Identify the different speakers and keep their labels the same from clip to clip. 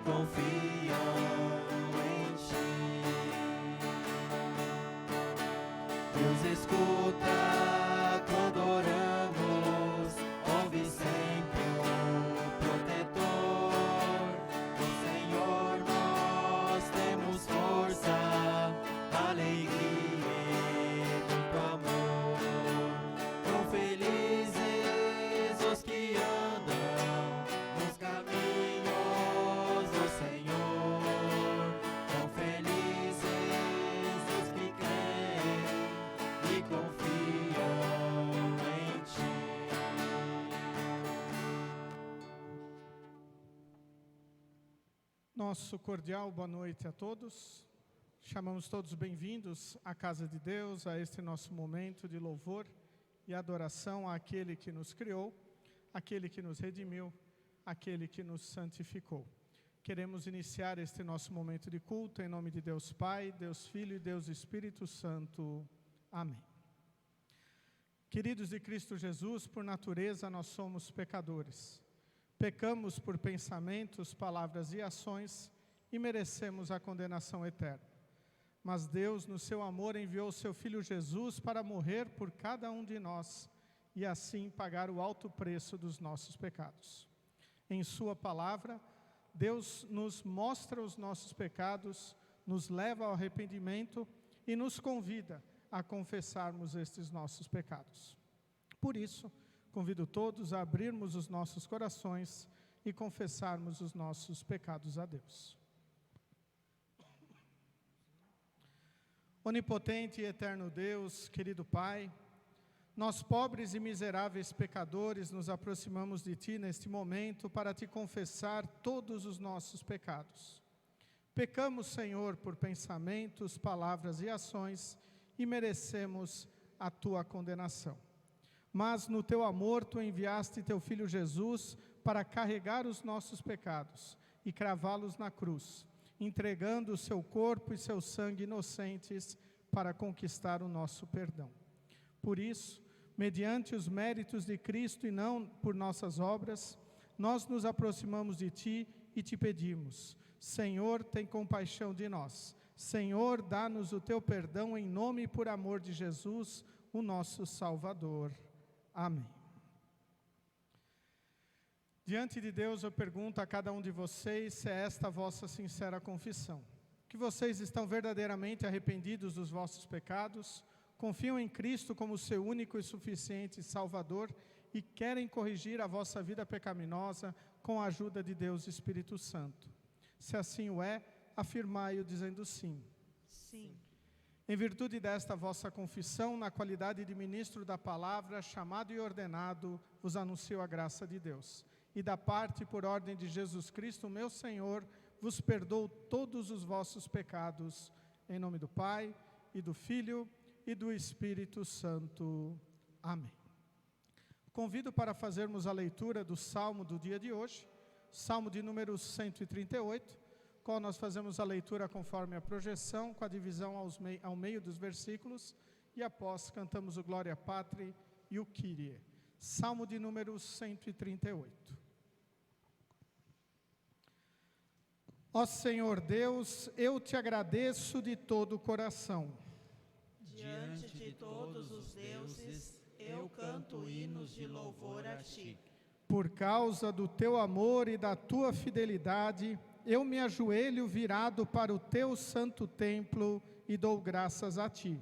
Speaker 1: confiam em Ti. Deus escuta quando oramos, ouve sempre o protetor. No Senhor nós temos força, alegria e muito amor. Tão felizes os que andam nos caminhos do Senhor. Tão felizes os que creem e confiam em Ti.
Speaker 2: Nosso cordial boa noite a todos. Chamamos todos bem-vindos à casa de Deus, a este nosso momento de louvor e adoração àquele que nos criou, aquele que nos redimiu, aquele que nos santificou. Queremos iniciar este nosso momento de culto em nome de Deus Pai, Deus Filho e Deus Espírito Santo. Amém. Queridos de Cristo Jesus, por natureza nós somos pecadores. Pecamos por pensamentos, palavras e ações e merecemos a condenação eterna. Mas Deus, no seu amor, enviou o seu Filho Jesus para morrer por cada um de nós e assim pagar o alto preço dos nossos pecados. Em sua palavra, Deus nos mostra os nossos pecados, nos leva ao arrependimento e nos convida a confessarmos estes nossos pecados. Por isso, convido todos a abrirmos os nossos corações e confessarmos os nossos pecados a Deus. Onipotente e eterno Deus, querido Pai, nós pobres e miseráveis pecadores nos aproximamos de Ti neste momento para Te confessar todos os nossos pecados. Pecamos, Senhor, por pensamentos, palavras e ações e merecemos a Tua condenação. Mas no Teu amor Tu enviaste Teu Filho Jesus para carregar os nossos pecados e cravá-los na cruz, entregando o seu corpo e seu sangue inocentes para conquistar o nosso perdão. Por isso, mediante os méritos de Cristo e não por nossas obras, nós nos aproximamos de Ti e Te pedimos: Senhor, tem compaixão de nós. Senhor, dá-nos o Teu perdão em nome e por amor de Jesus, o nosso Salvador. Amém. Diante de Deus eu pergunto a cada um de vocês se é esta a vossa sincera confissão. Que vocês estão verdadeiramente arrependidos dos vossos pecados, confiam em Cristo como seu único e suficiente Salvador e querem corrigir a vossa vida pecaminosa com a ajuda de Deus Espírito Santo. Se assim o é, afirmai-o dizendo sim.
Speaker 3: Sim.
Speaker 2: Em virtude desta vossa confissão, na qualidade de ministro da palavra, chamado e ordenado, vos anuncio a graça de Deus. E da parte por ordem de Jesus Cristo, meu Senhor, vos perdoo todos os vossos pecados, em nome do Pai, e do Filho, e do Espírito Santo. Amém. Convido para fazermos a leitura do Salmo do dia de hoje, Salmo de número 138, qual nós fazemos a leitura conforme a projeção, com a divisão ao meio dos versículos, e após cantamos o Glória Patri e o Kyrie. Salmo de número 138. Ó Senhor Deus, eu te agradeço de todo o coração.
Speaker 3: Diante de todos os deuses, eu canto hinos de louvor a Ti.
Speaker 2: Por causa do teu amor e da tua fidelidade, eu me ajoelho virado para o teu santo templo e dou graças a Ti.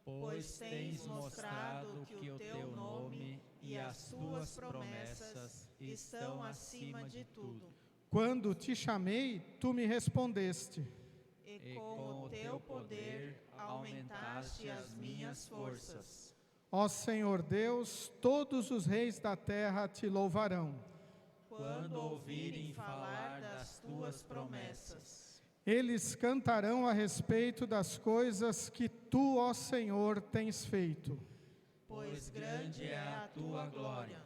Speaker 3: Pois tens mostrado que o Teu nome e as Tuas promessas estão acima de tudo.
Speaker 2: Quando te chamei, Tu me respondeste.
Speaker 3: E com o Teu poder aumentaste as minhas forças.
Speaker 2: Ó Senhor Deus, todos os reis da terra Te louvarão.
Speaker 3: Quando ouvirem falar das Tuas promessas,
Speaker 2: eles cantarão a respeito das coisas que Tu, ó Senhor, tens feito.
Speaker 3: Pois grande é a Tua glória.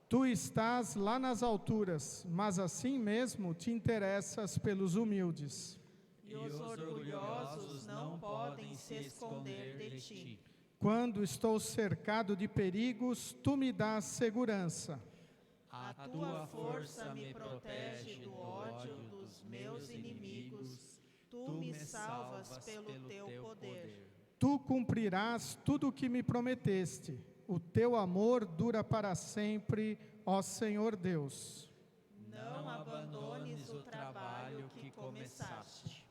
Speaker 2: Tu estás lá nas alturas, mas assim mesmo te interessas pelos humildes.
Speaker 3: E os orgulhosos não podem se esconder de Ti.
Speaker 2: Quando estou cercado de perigos, Tu me dás segurança.
Speaker 3: A Tua força me protege do ódio dos Tu me salvas pelo teu poder.
Speaker 2: Tu cumprirás tudo o que me prometeste. O teu amor dura para sempre, ó Senhor Deus.
Speaker 3: Não abandones o trabalho que começaste.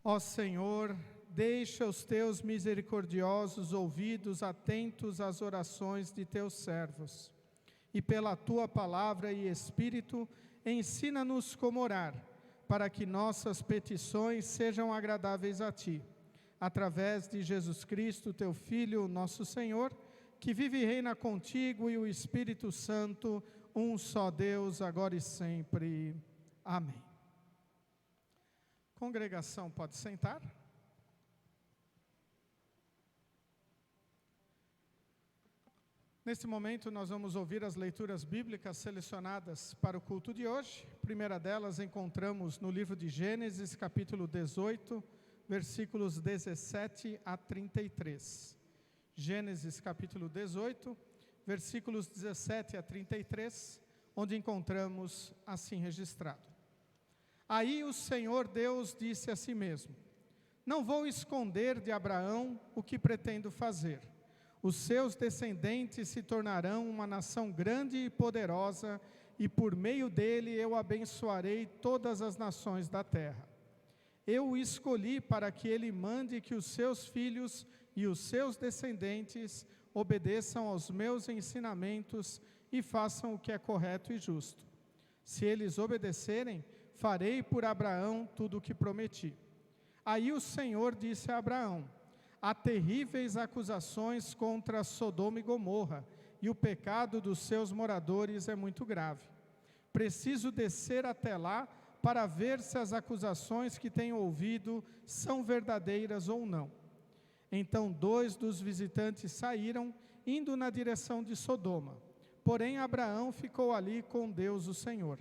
Speaker 2: Ó Senhor, deixa os teus misericordiosos ouvidos atentos às orações de teus servos. E pela tua palavra e Espírito, ensina-nos como orar, para que nossas petições sejam agradáveis a ti. Através de Jesus Cristo, teu Filho, nosso Senhor, que vive e reina contigo e o Espírito Santo, um só Deus, agora e sempre. Amém. Congregação, pode sentar. Neste momento, nós vamos ouvir as leituras bíblicas selecionadas para o culto de hoje. A primeira delas encontramos no livro de Gênesis, capítulo 18, versículos 17 a 33. Gênesis, capítulo 18, versículos 17 a 33, onde encontramos assim registrado. Aí o Senhor Deus disse a si mesmo: não vou esconder de Abraão o que pretendo fazer. Os seus descendentes se tornarão uma nação grande e poderosa, e por meio dele eu abençoarei todas as nações da terra. Eu o escolhi para que ele mande que os seus filhos e os seus descendentes obedeçam aos meus ensinamentos e façam o que é correto e justo. Se eles obedecerem, farei por Abraão tudo o que prometi. Aí o Senhor disse a Abraão: há terríveis acusações contra Sodoma e Gomorra, e o pecado dos seus moradores é muito grave. Preciso descer até lá para ver se as acusações que tenho ouvido são verdadeiras ou não. Então 2 dos visitantes saíram, indo na direção de Sodoma. Porém Abraão ficou ali com Deus o Senhor.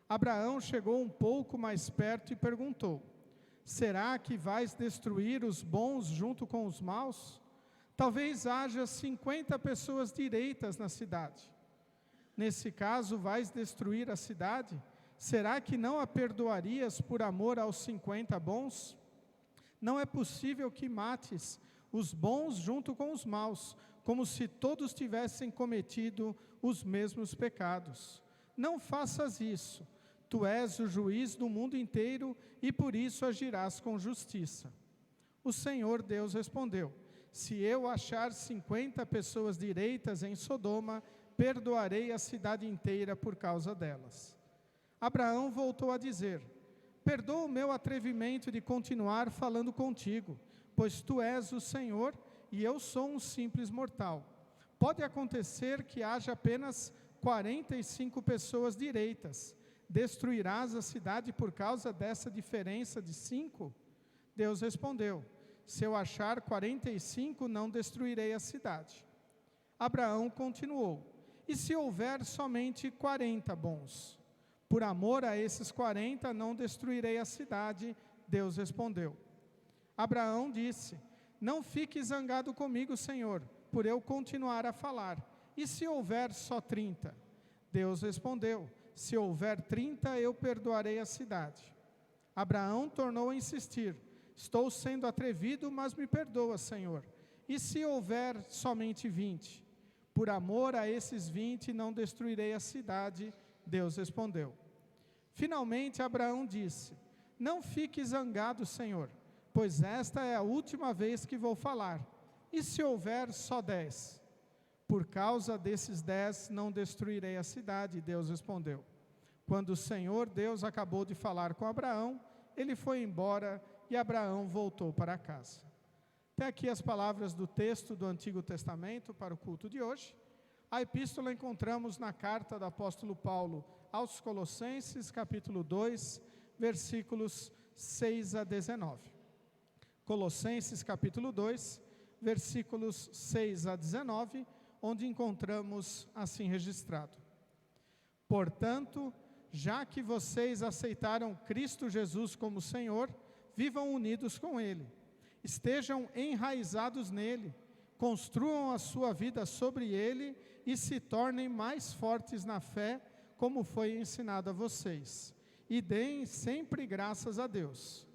Speaker 2: Abraão chegou um pouco mais perto e perguntou: será que vais destruir os bons junto com os maus? Talvez haja 50 pessoas direitas na cidade. Nesse caso, vais destruir a cidade? Será que não a perdoarias por amor aos 50 bons? Não é possível que mates os bons junto com os maus, como se todos tivessem cometido os mesmos pecados. Não faças isso. Tu és o juiz do mundo inteiro e por isso agirás com justiça. O Senhor Deus respondeu: se eu achar 50 pessoas direitas em Sodoma, perdoarei a cidade inteira por causa delas. Abraão voltou a dizer: perdoa o meu atrevimento de continuar falando contigo, pois tu és o Senhor e eu sou um simples mortal. Pode acontecer que haja apenas 45 pessoas direitas. Destruirás a cidade por causa dessa diferença de 5? Deus respondeu: se eu achar 45, não destruirei a cidade. Abraão continuou: e se houver somente 40 bons? Por amor a esses 40, não destruirei a cidade. Deus respondeu. Abraão disse: não fique zangado comigo, Senhor, por eu continuar a falar. E se houver só 30? Deus respondeu: se houver 30, eu perdoarei a cidade. Abraão tornou a insistir: estou sendo atrevido, mas me perdoa, Senhor. E se houver somente 20? Por amor a esses 20, não destruirei a cidade. Deus respondeu. Finalmente Abraão disse: Não fique zangado, Senhor, pois esta é a última vez que vou falar. E se houver só 10? Por causa desses 10 não destruirei a cidade, Deus respondeu. Quando o Senhor Deus acabou de falar com Abraão, ele foi embora e Abraão voltou para casa. Até aqui as palavras do texto do Antigo Testamento para o culto de hoje. A epístola encontramos na carta do apóstolo Paulo aos Colossenses, capítulo 2, versículos 6 a 19. Colossenses, capítulo 2, versículos 6 a 19, onde encontramos assim registrado: Portanto, já que vocês aceitaram Cristo Jesus como Senhor, vivam unidos com Ele. Estejam enraizados nele, construam a sua vida sobre ele e se tornem mais fortes na fé, como foi ensinado a vocês. E deem sempre graças a Deus.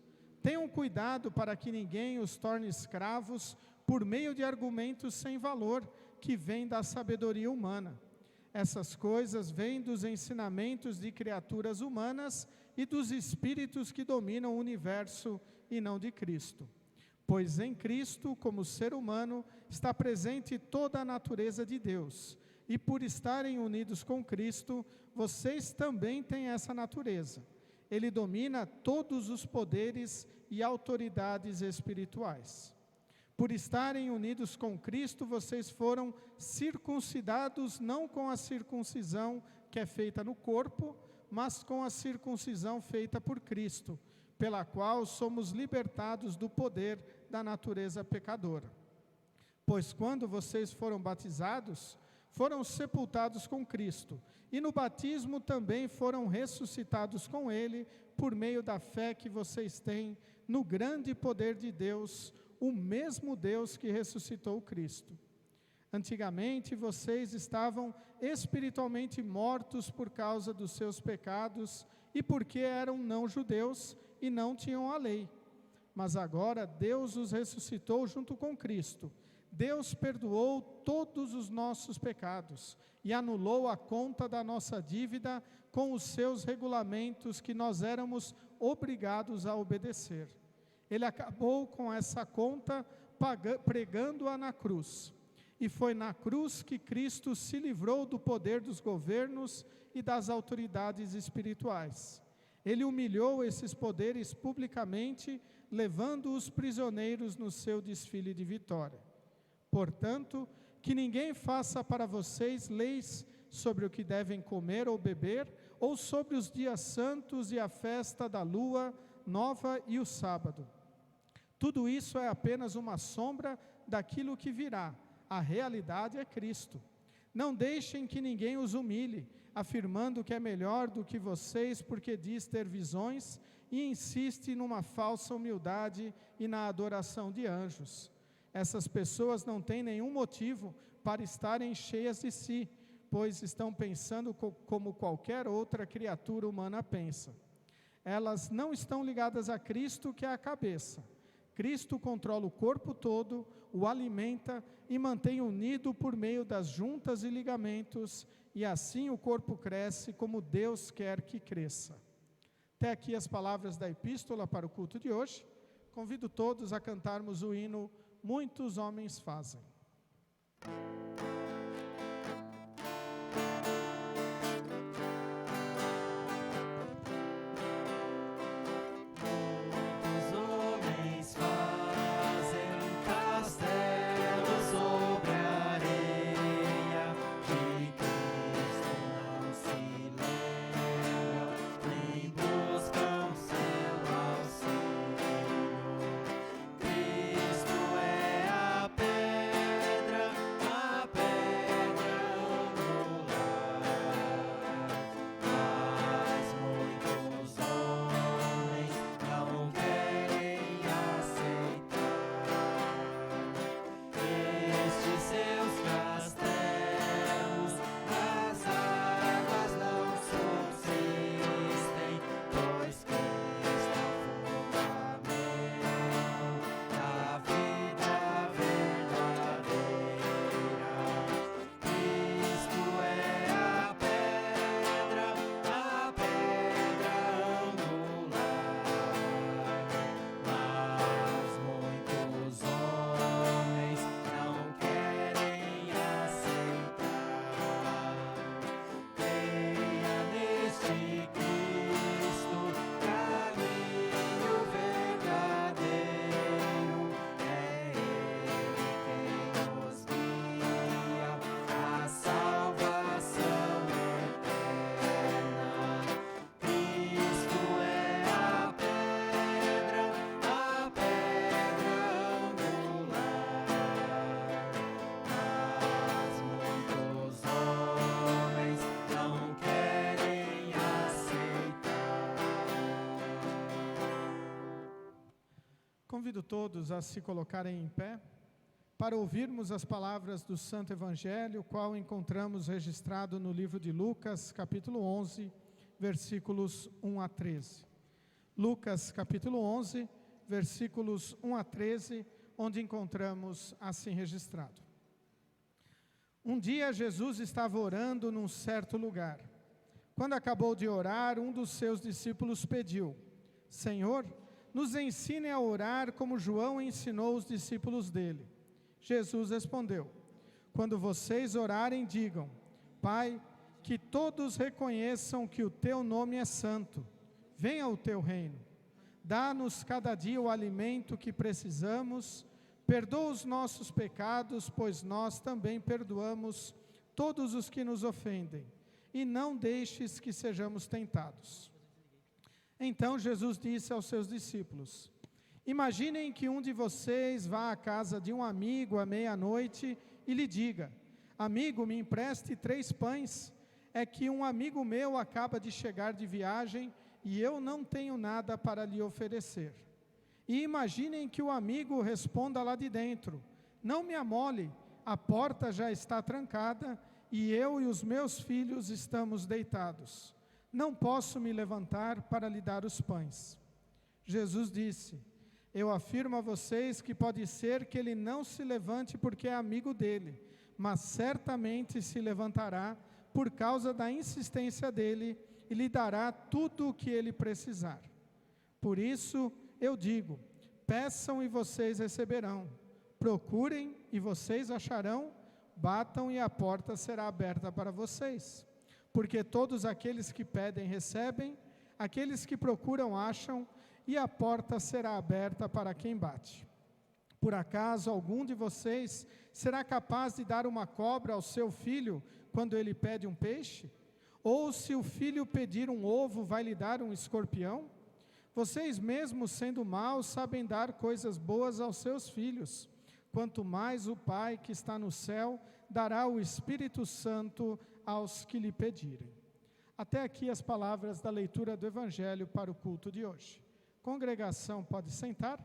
Speaker 2: Tenham cuidado para que ninguém os torne escravos por meio de argumentos sem valor que vêm da sabedoria humana. Essas coisas vêm dos ensinamentos de criaturas humanas e dos espíritos que dominam o universo e não de Cristo. Pois em Cristo, como ser humano, está presente toda a natureza de Deus. E por estarem unidos com Cristo, vocês também têm essa natureza. Ele domina todos os poderes e autoridades espirituais. Por estarem unidos com Cristo, vocês foram circuncidados não com a circuncisão que é feita no corpo, mas com a circuncisão feita por Cristo, pela qual somos libertados do poder da natureza pecadora. Pois quando vocês foram batizados, foram sepultados com Cristo, e no batismo também foram ressuscitados com Ele, por meio da fé que vocês têm no grande poder de Deus, o mesmo Deus que ressuscitou Cristo. Antigamente vocês estavam espiritualmente mortos por causa dos seus pecados e porque eram não-judeus e não tinham a lei. Mas agora Deus os ressuscitou junto com Cristo. Deus perdoou todos os nossos pecados e anulou a conta da nossa dívida com os seus regulamentos que nós éramos obrigados a obedecer. Ele acabou com essa conta pregando-a na cruz. E foi na cruz que Cristo se livrou do poder dos governos e das autoridades espirituais. Ele humilhou esses poderes publicamente, levando-os prisioneiros no seu desfile de vitória. Portanto, que ninguém faça para vocês leis sobre o que devem comer ou beber, ou sobre os dias santos e a festa da lua nova e o sábado. Tudo isso é apenas uma sombra daquilo que virá. A realidade é Cristo. Não deixem que ninguém os humilhe, afirmando que é melhor do que vocês porque diz ter visões e insiste numa falsa humildade e na adoração de anjos. Essas pessoas não têm nenhum motivo para estarem cheias de si, pois estão pensando como qualquer outra criatura humana pensa. Elas não estão ligadas a Cristo, que é a cabeça. Cristo controla o corpo todo, o alimenta e mantém unido por meio das juntas e ligamentos, e assim o corpo cresce como Deus quer que cresça. Até aqui as palavras da epístola para o culto de hoje. Convido todos a cantarmos o hino Muitos Homens Fazem.
Speaker 1: Cristo é a pedra
Speaker 2: Convido todos a se colocarem em pé para ouvirmos as palavras do Santo Evangelho, qual encontramos registrado no livro de Lucas, capítulo 11, versículos 1 a 13. Lucas, capítulo 11, versículos 1 a 13, onde encontramos assim registrado. Um dia Jesus estava orando num certo lugar. Quando acabou de orar, um dos seus discípulos pediu: Senhor, nos ensine a orar como João ensinou os discípulos dele. Jesus respondeu: quando vocês orarem, digam: Pai, que todos reconheçam que o teu nome é santo. Venha o teu reino. Dá-nos cada dia o alimento que precisamos. Perdoa os nossos pecados, pois nós também perdoamos todos os que nos ofendem. E não deixes que sejamos tentados. Então Jesus disse aos seus discípulos: imaginem que um de vocês vá à casa de um amigo à meia-noite e lhe diga: amigo, me empreste 3 pães. É que um amigo meu acaba de chegar de viagem e eu não tenho nada para lhe oferecer. E imaginem que o amigo responda lá de dentro: não me amole, a porta já está trancada e eu e os meus filhos estamos deitados. Não posso me levantar para lhe dar os pães. Jesus disse: eu afirmo a vocês que pode ser que ele não se levante porque é amigo dele, mas certamente se levantará por causa da insistência dele e lhe dará tudo o que ele precisar. Por isso eu digo: peçam e vocês receberão, procurem e vocês acharão, batam e a porta será aberta para vocês. Porque todos aqueles que pedem recebem, aqueles que procuram acham, e a porta será aberta para quem bate. Por acaso algum de vocês será capaz de dar uma cobra ao seu filho quando ele pede um peixe? Ou se o filho pedir um ovo, vai lhe dar um escorpião? Vocês mesmos, sendo maus, sabem dar coisas boas aos seus filhos. Quanto mais o Pai que está no céu dará o Espírito Santo aos que lhe pedirem. Até aqui as palavras da leitura do Evangelho para o culto de hoje. Congregação, pode sentar.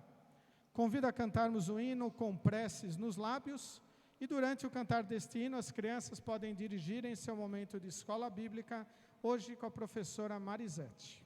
Speaker 2: Convido a cantarmos o hino com preces nos lábios. E durante o cantar deste hino, as crianças podem dirigirem seu momento de escola bíblica, hoje com a professora Marisete.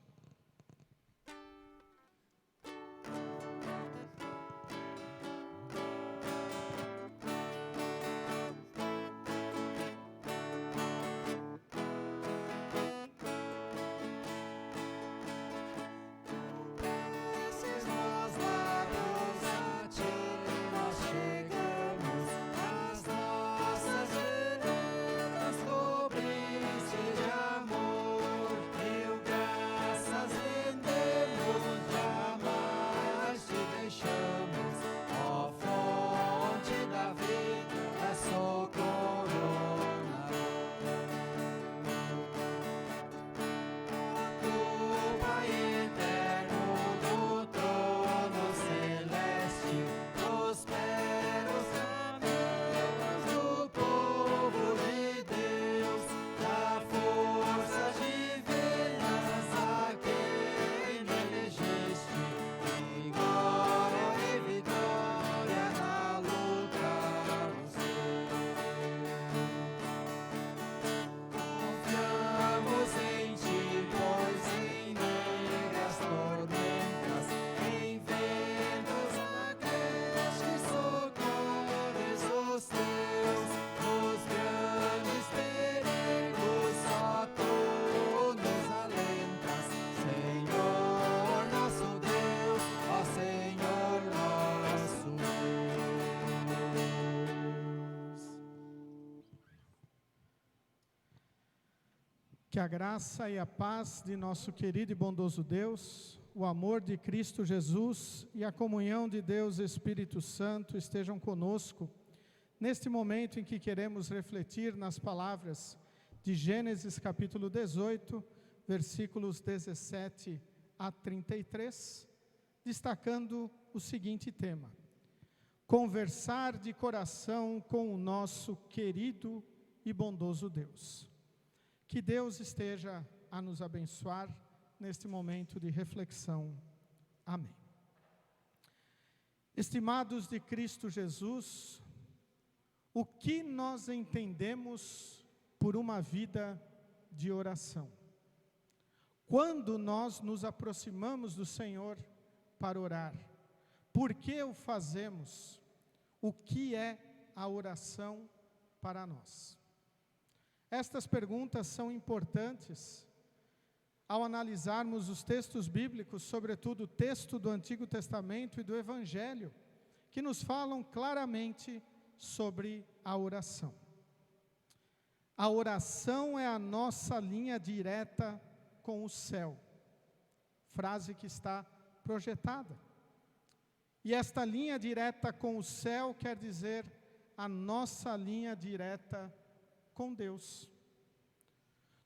Speaker 2: Que a graça e a paz de nosso querido e bondoso Deus, o amor de Cristo Jesus e a comunhão de Deus Espírito Santo estejam conosco, neste momento em que queremos refletir nas palavras de Gênesis capítulo 18, versículos 17 a 33, destacando o seguinte tema: conversar de coração com o nosso querido e bondoso Deus. Que Deus esteja a nos abençoar neste momento de reflexão. Amém. Estimados de Cristo Jesus, o que nós entendemos por uma vida de oração? Quando nós nos aproximamos do Senhor para orar, por que o fazemos? O que é a oração para nós? Estas perguntas são importantes ao analisarmos os textos bíblicos, sobretudo o texto do Antigo Testamento e do Evangelho, que nos falam claramente sobre a oração. A oração é a nossa linha direta com o céu, frase que está projetada. E esta linha direta com o céu quer dizer a nossa linha direta com Deus.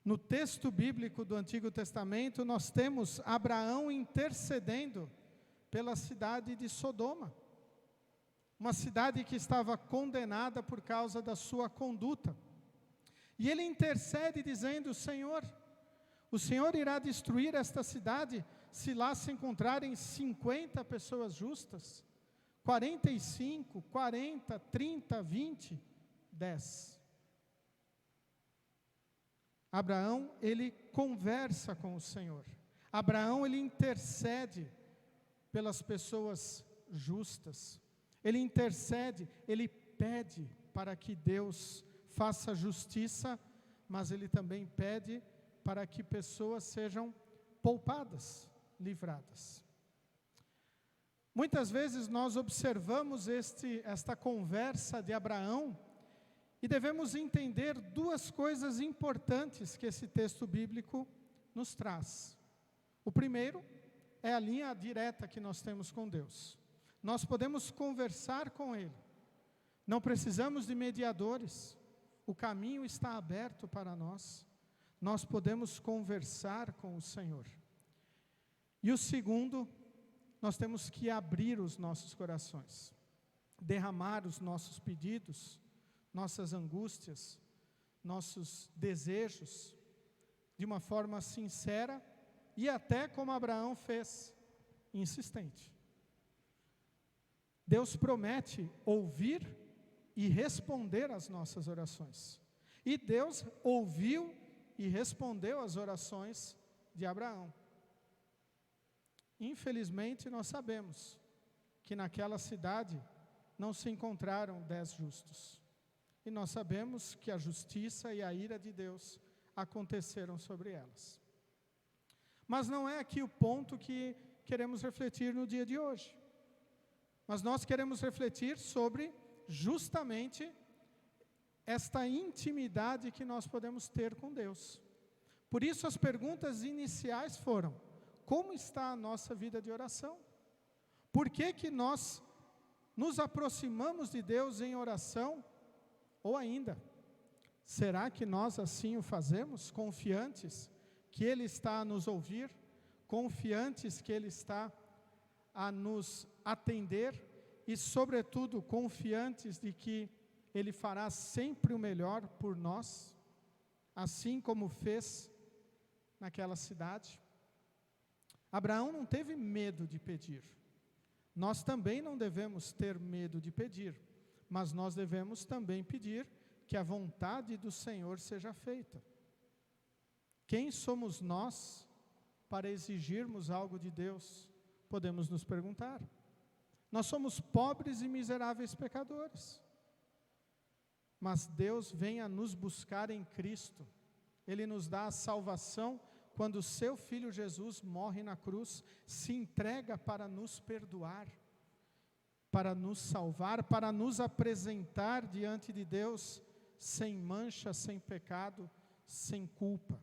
Speaker 2: No texto bíblico do Antigo Testamento, nós temos Abraão intercedendo pela cidade de Sodoma, uma cidade que estava condenada por causa da sua conduta. E ele intercede dizendo: Senhor, o Senhor irá destruir esta cidade se lá se encontrarem 50 pessoas justas, 45, 40, 30, 20, 10. Abraão, ele conversa com o Senhor. Abraão, ele intercede pelas pessoas justas. Ele intercede, ele pede para que Deus faça justiça, mas ele também pede para que pessoas sejam poupadas, livradas. Muitas vezes nós observamos esta conversa de Abraão e devemos entender duas coisas importantes que esse texto bíblico nos traz. O primeiro é a linha direta que nós temos com Deus. Nós podemos conversar com Ele. Não precisamos de mediadores. O caminho está aberto para nós. Nós podemos conversar com o Senhor. E o segundo, nós temos que abrir os nossos corações, derramar os nossos pedidos, nossas angústias, nossos desejos, de uma forma sincera e até como Abraão fez, insistente. Deus promete ouvir e responder às nossas orações. E Deus ouviu e respondeu às orações de Abraão. Infelizmente, nós sabemos que naquela cidade não se encontraram 10 justos. E nós sabemos que a justiça e a ira de Deus aconteceram sobre elas. Mas não é aqui o ponto que queremos refletir no dia de hoje. Mas nós queremos refletir sobre justamente esta intimidade que nós podemos ter com Deus. Por isso as perguntas iniciais foram: como está a nossa vida de oração? Por que nós nos aproximamos de Deus em oração? Ou ainda, será que nós assim o fazemos, confiantes que Ele está a nos ouvir, confiantes que Ele está a nos atender e, sobretudo, confiantes de que Ele fará sempre o melhor por nós, assim como fez naquela cidade? Abraão não teve medo de pedir. Nós também não devemos ter medo de pedir, mas nós devemos também pedir que a vontade do Senhor seja feita. Quem somos nós para exigirmos algo de Deus? Podemos nos perguntar. Nós somos pobres e miseráveis pecadores. Mas Deus vem a nos buscar em Cristo. Ele nos dá a salvação quando o seu Filho Jesus morre na cruz, se entrega para nos perdoar, para nos salvar, para nos apresentar diante de Deus sem mancha, sem pecado, sem culpa.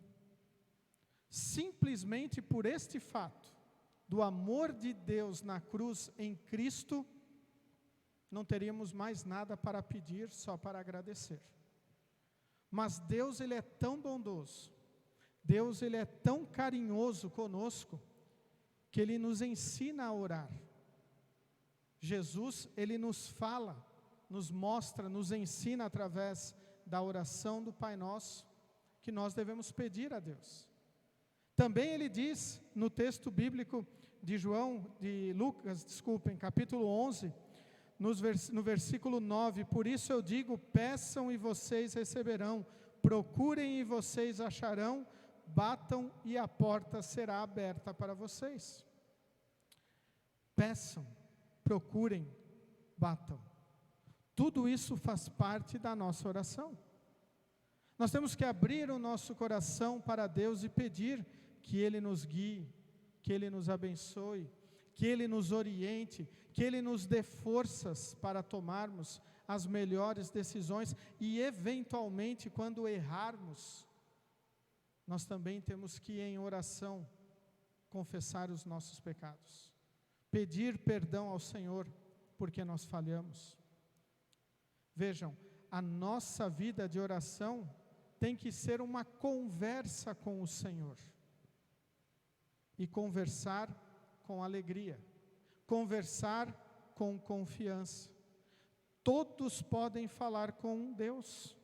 Speaker 2: Simplesmente por este fato, do amor de Deus na cruz em Cristo, não teríamos mais nada para pedir, só para agradecer. Mas Deus, Ele é tão bondoso, Deus, Ele é tão carinhoso conosco, que Ele nos ensina a orar. Jesus, Ele nos fala, nos mostra, nos ensina através da oração do Pai Nosso, que nós devemos pedir a Deus. Também ele diz no texto bíblico de Lucas, capítulo 11, no versículo 9, por isso eu digo, peçam e vocês receberão, procurem e vocês acharão, batam e a porta será aberta para vocês. Peçam, procurem, batam. Tudo isso faz parte da nossa oração. Nós temos que abrir o nosso coração para Deus e pedir que Ele nos guie, que Ele nos abençoe, que Ele nos oriente, que Ele nos dê forças para tomarmos as melhores decisões e, eventualmente, quando errarmos, nós também temos que, em oração, confessar os nossos pecados, pedir perdão ao Senhor, porque nós falhamos. Vejam, a nossa vida de oração tem que ser uma conversa com o Senhor. E conversar com alegria, conversar com confiança. Todos podem falar com Deus.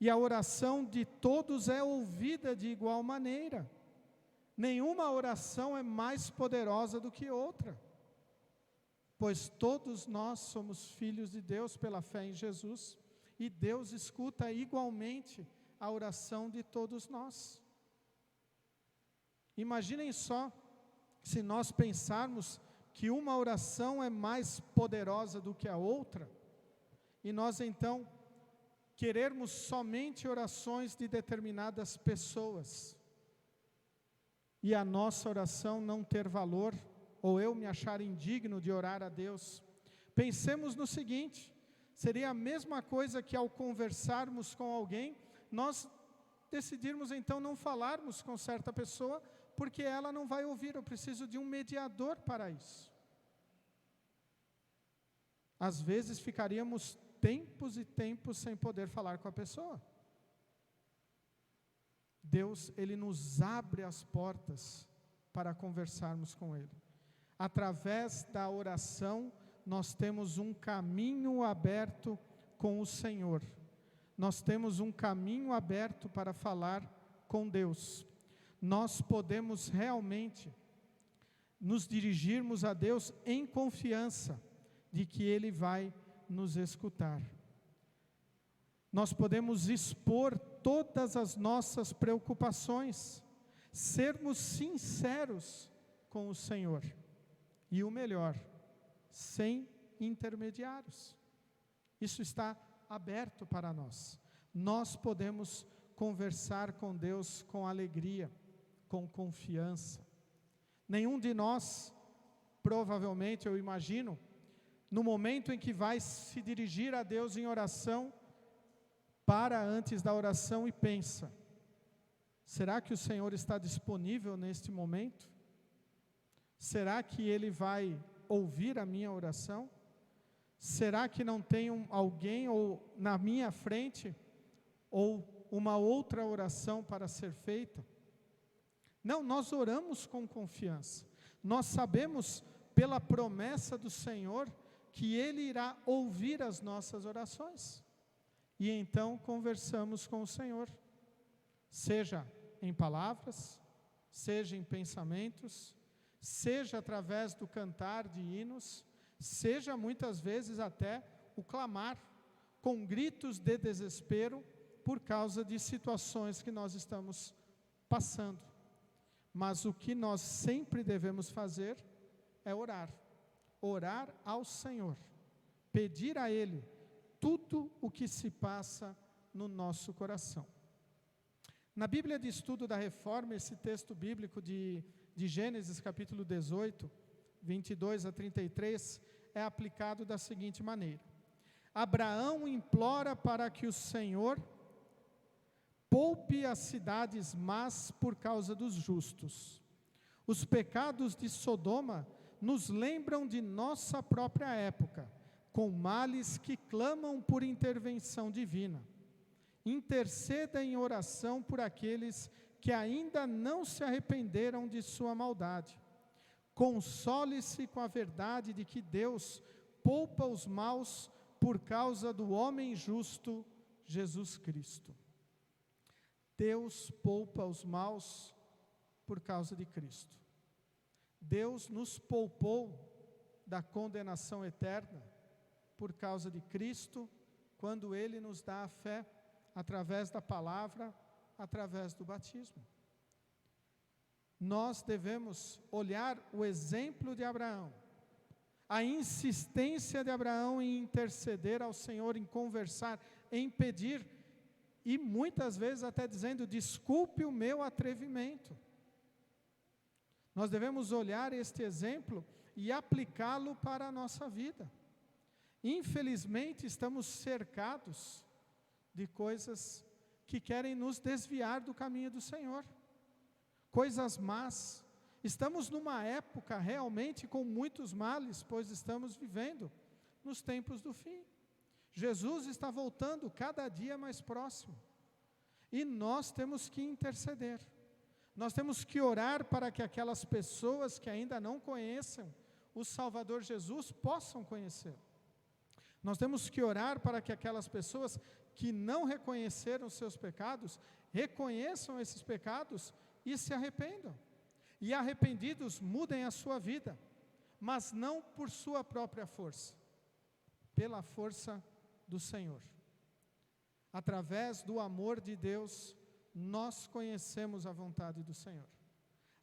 Speaker 2: E a oração de todos é ouvida de igual maneira. Nenhuma oração é mais poderosa do que outra. Pois todos nós somos filhos de Deus pela fé em Jesus. E Deus escuta igualmente a oração de todos nós. Imaginem só, se nós pensarmos que uma oração é mais poderosa do que a outra, e nós então querermos somente orações de determinadas pessoas, e a nossa oração não ter valor, ou eu me achar indigno de orar a Deus. Pensemos no seguinte, seria a mesma coisa que ao conversarmos com alguém, nós decidirmos então não falarmos com certa pessoa, porque ela não vai ouvir, eu preciso de um mediador para isso. Às vezes ficaríamos tempos e tempos sem poder falar com a pessoa. Deus, Ele nos abre as portas para conversarmos com Ele. Através da oração, nós temos um caminho aberto com o Senhor. Nós temos um caminho aberto para falar com Deus. Nós podemos realmente nos dirigirmos a Deus em confiança de que Ele vai nos escutar. Nós podemos expor todas as nossas preocupações, sermos sinceros com o Senhor. E o melhor, sem intermediários. Isso está aberto para nós. Nós podemos conversar com Deus com alegria, com confiança. Nenhum de nós, provavelmente, eu imagino, no momento em que vai se dirigir a Deus em oração, para antes da oração e pensa, será que o Senhor está disponível neste momento? Será que Ele vai ouvir a minha oração? Será que não tem alguém ou na minha frente, ou uma outra oração para ser feita? Não, nós oramos com confiança. Nós sabemos pela promessa do Senhor que Ele irá ouvir as nossas orações. E então conversamos com o Senhor, seja em palavras, seja em pensamentos, seja através do cantar de hinos, seja muitas vezes até o clamar, com gritos de desespero, por causa de situações que nós estamos passando. Mas o que nós sempre devemos fazer é orar. Orar ao Senhor. Pedir a Ele tudo o que se passa no nosso coração. Na Bíblia de Estudo da Reforma, esse texto bíblico de Gênesis capítulo 18, 22 a 33, é aplicado da seguinte maneira. Abraão implora para que o Senhor poupe as cidades más por causa dos justos. Os pecados de Sodoma nos lembram de nossa própria época, com males que clamam por intervenção divina. Interceda em oração por aqueles que ainda não se arrependeram de sua maldade. Console-se com a verdade de que Deus poupa os maus por causa do homem justo, Jesus Cristo. Deus poupa os maus por causa de Cristo. Deus nos poupou da condenação eterna por causa de Cristo, quando Ele nos dá a fé através da palavra, através do batismo. Nós devemos olhar o exemplo de Abraão, a insistência de Abraão em interceder ao Senhor, em conversar, em pedir, e muitas vezes até dizendo: desculpe o meu atrevimento. Nós devemos olhar este exemplo e aplicá-lo para a nossa vida. Infelizmente, estamos cercados de coisas que querem nos desviar do caminho do Senhor. Coisas más. Estamos numa época realmente com muitos males, pois estamos vivendo nos tempos do fim. Jesus está voltando cada dia mais próximo. E nós temos que interceder. Nós temos que orar para que aquelas pessoas que ainda não conheçam o Salvador Jesus possam conhecê-lo. Nós temos que orar para que aquelas pessoas que não reconheceram seus pecados, reconheçam esses pecados e se arrependam. E arrependidos mudem a sua vida, mas não por sua própria força, pela força do Senhor. Através do amor de Deus, nós conhecemos a vontade do Senhor.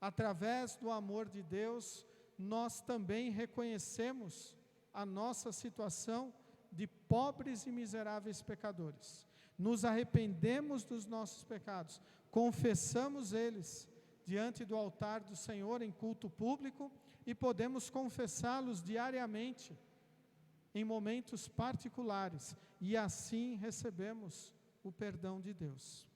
Speaker 2: Através do amor de Deus, nós também reconhecemos a nossa situação de pobres e miseráveis pecadores. Nos arrependemos dos nossos pecados, confessamos eles diante do altar do Senhor em culto público e podemos confessá-los diariamente em momentos particulares, e assim recebemos o perdão de Deus.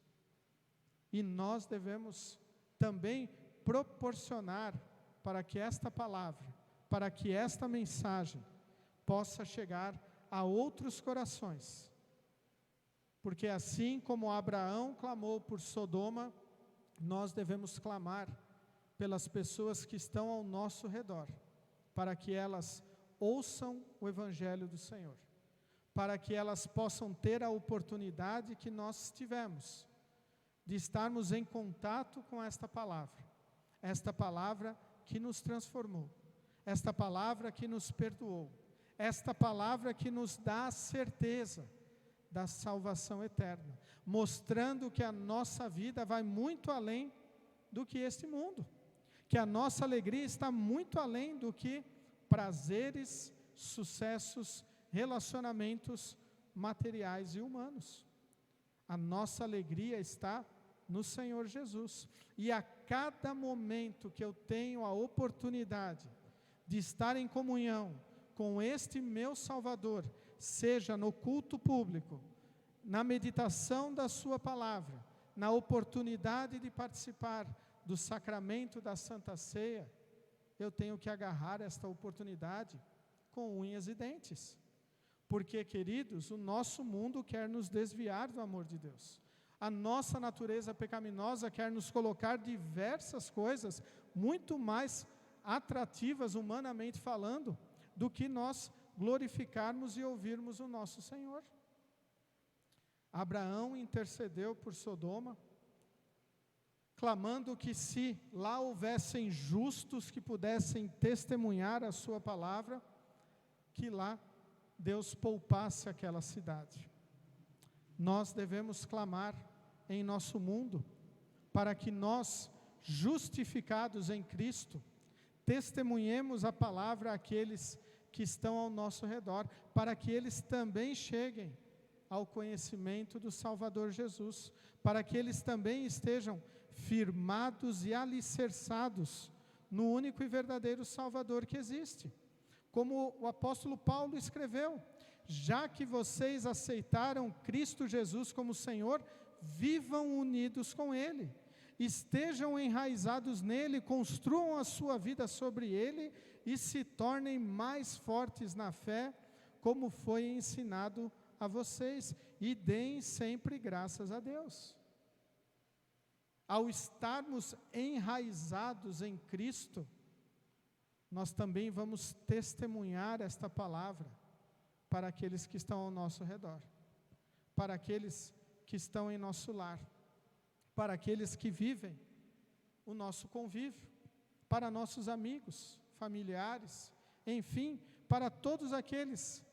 Speaker 2: E nós devemos também proporcionar para que esta palavra, para que esta mensagem possa chegar a outros corações. Porque assim como Abraão clamou por Sodoma, nós devemos clamar pelas pessoas que estão ao nosso redor, para que elas ouçam o Evangelho do Senhor, para que elas possam ter a oportunidade que nós tivemos, de estarmos em contato com esta palavra que nos transformou, esta palavra que nos perdoou, esta palavra que nos dá a certeza da salvação eterna, mostrando que a nossa vida vai muito além do que este mundo, que a nossa alegria está muito além do que prazeres, sucessos, relacionamentos materiais e humanos. A nossa alegria está no Senhor Jesus, e a cada momento que eu tenho a oportunidade de estar em comunhão com este meu Salvador, seja no culto público, na meditação da sua palavra, na oportunidade de participar do sacramento da Santa Ceia, eu tenho que agarrar esta oportunidade com unhas e dentes. Porque, queridos, o nosso mundo quer nos desviar do amor de Deus. A nossa natureza pecaminosa quer nos colocar diversas coisas muito mais atrativas, humanamente falando, do que nós glorificarmos e ouvirmos o nosso Senhor. Abraão intercedeu por Sodoma, clamando que se lá houvessem justos que pudessem testemunhar a sua palavra, que lá Deus poupasse aquela cidade. Nós devemos clamar em nosso mundo, para que nós, justificados em Cristo, testemunhemos a palavra àqueles que estão ao nosso redor, para que eles também cheguem ao conhecimento do Salvador Jesus, para que eles também estejam firmados e alicerçados no único e verdadeiro Salvador que existe. Como o apóstolo Paulo escreveu: já que vocês aceitaram Cristo Jesus como Senhor, vivam unidos com Ele, estejam enraizados nele, construam a sua vida sobre Ele e se tornem mais fortes na fé, como foi ensinado a vocês, e deem sempre graças a Deus. Ao estarmos enraizados em Cristo, nós também vamos testemunhar esta palavra para aqueles que estão ao nosso redor, para aqueles que estão em nosso lar, para aqueles que vivem o nosso convívio, para nossos amigos, familiares, enfim, para todos aqueles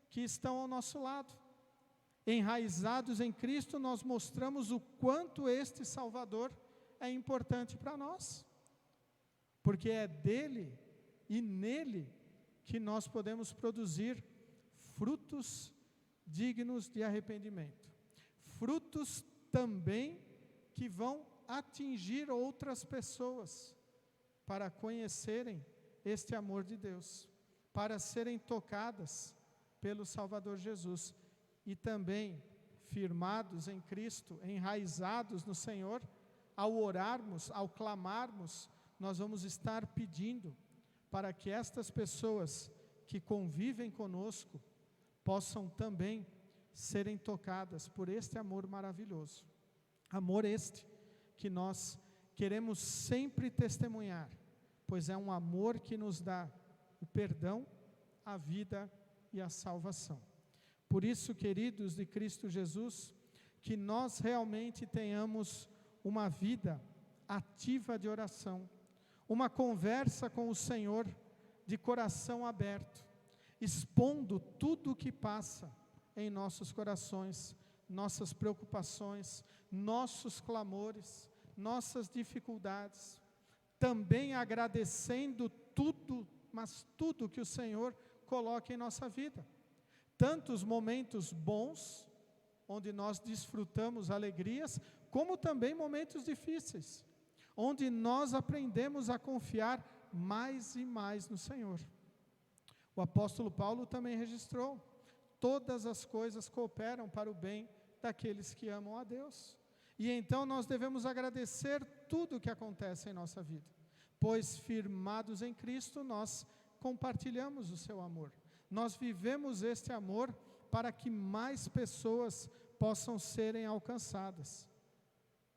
Speaker 2: que estão ao nosso lado. Enraizados em Cristo, nós mostramos o quanto este Salvador é importante para nós, porque é dele e nele que nós podemos produzir frutos dignos de arrependimento, frutos também que vão atingir outras pessoas para conhecerem este amor de Deus, para serem tocadas pelo Salvador Jesus e também firmados em Cristo, enraizados no Senhor. Ao orarmos, ao clamarmos, nós vamos estar pedindo para que estas pessoas que convivem conosco possam também serem tocadas por este amor maravilhoso. Amor este que nós queremos sempre testemunhar, pois é um amor que nos dá o perdão, a vida e a salvação. Por isso, queridos de Cristo Jesus, que nós realmente tenhamos uma vida ativa de oração, uma conversa com o Senhor de coração aberto, expondo tudo o que passa em nossos corações, nossas preocupações, nossos clamores, nossas dificuldades, também agradecendo tudo, mas tudo que o Senhor coloca em nossa vida, tanto os momentos bons, onde nós desfrutamos alegrias, como também momentos difíceis, onde nós aprendemos a confiar mais e mais no Senhor. O apóstolo Paulo também registrou: todas as coisas cooperam para o bem daqueles que amam a Deus. E então nós devemos agradecer tudo o que acontece em nossa vida, pois firmados em Cristo nós compartilhamos o seu amor. Nós vivemos este amor para que mais pessoas possam serem alcançadas.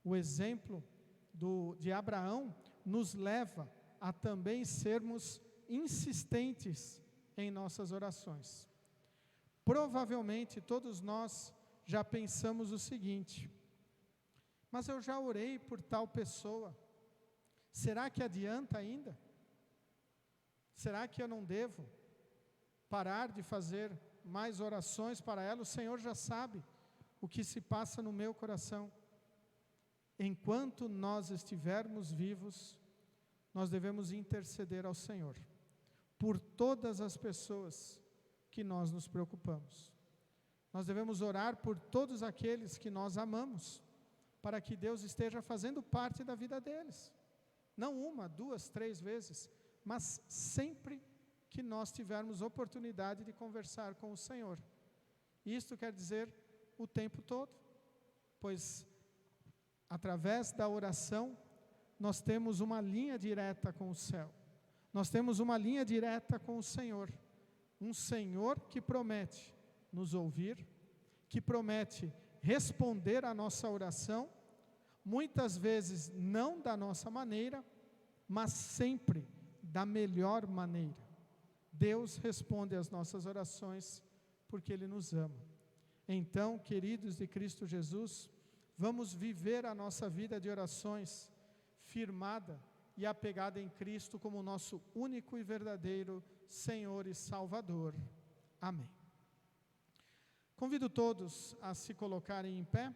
Speaker 2: O exemplo de Abraão nos leva a também sermos insistentes em nossas orações. Provavelmente todos nós já pensamos o seguinte: mas eu já orei por tal pessoa, será que adianta ainda? Será que eu não devo parar de fazer mais orações para ela? O Senhor já sabe o que se passa no meu coração. Enquanto nós estivermos vivos, nós devemos interceder ao Senhor por todas as pessoas que nós nos preocupamos. Nós devemos orar por todos aqueles que nós amamos, para que Deus esteja fazendo parte da vida deles. Não uma, duas, três vezes, mas sempre que nós tivermos oportunidade de conversar com o Senhor. Isto quer dizer o tempo todo, pois através da oração nós temos uma linha direta com o céu. Nós temos uma linha direta com o Senhor. Um Senhor que promete nos ouvir, que promete responder à nossa oração, muitas vezes não da nossa maneira, mas sempre da melhor maneira. Deus responde às nossas orações porque Ele nos ama. Então, queridos de Cristo Jesus, vamos viver a nossa vida de orações firmada e apegada em Cristo como nosso único e verdadeiro Senhor e Salvador. Amém. Convido todos a se colocarem em pé.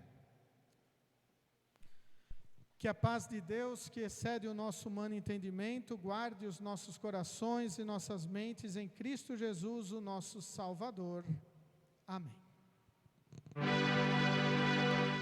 Speaker 2: Que a paz de Deus, que excede o nosso humano entendimento, guarde os nossos corações e nossas mentes em Cristo Jesus, o nosso Salvador. Amém.
Speaker 1: Presença,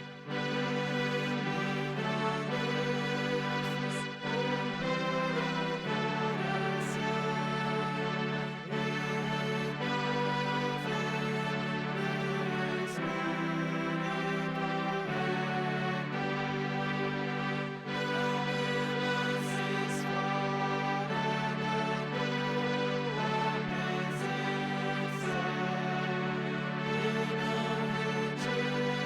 Speaker 1: e não retire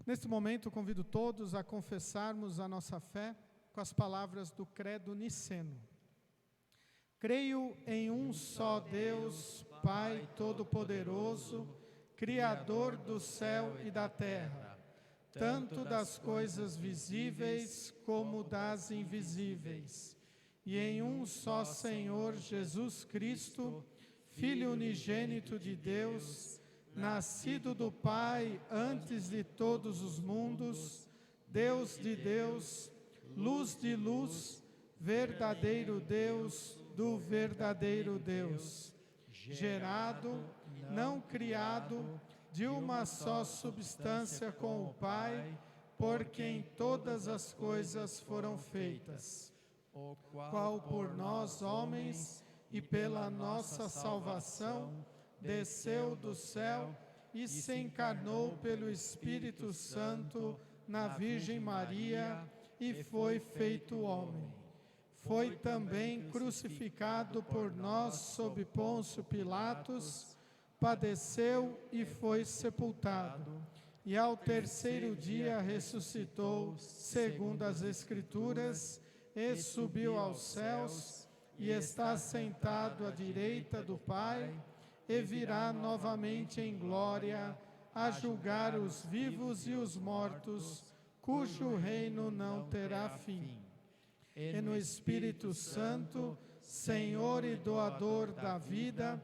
Speaker 2: Neste momento, convido todos a confessarmos a nossa fé com as palavras do Credo Niceno. Creio em um só Deus, Pai Todo-Poderoso, Criador do céu e da terra, tanto das coisas visíveis como das invisíveis, e em um só Senhor Jesus Cristo, Filho unigênito de Deus, nascido do Pai antes de todos os mundos, Deus de Deus, luz de luz, verdadeiro Deus do verdadeiro Deus, gerado, não criado, de uma só substância com o Pai, por quem todas as coisas foram feitas, o qual por nós homens e pela nossa salvação desceu do céu e se encarnou pelo Espírito Santo na Virgem Maria e foi feito homem. Foi também crucificado por nós sob Pôncio Pilatos, padeceu e foi sepultado, e ao terceiro dia ressuscitou, segundo as Escrituras, e subiu aos céus, e está sentado à direita do Pai, e virá novamente em glória a julgar os vivos e os mortos, cujo reino não terá fim. E no Espírito Santo, Senhor e doador da vida,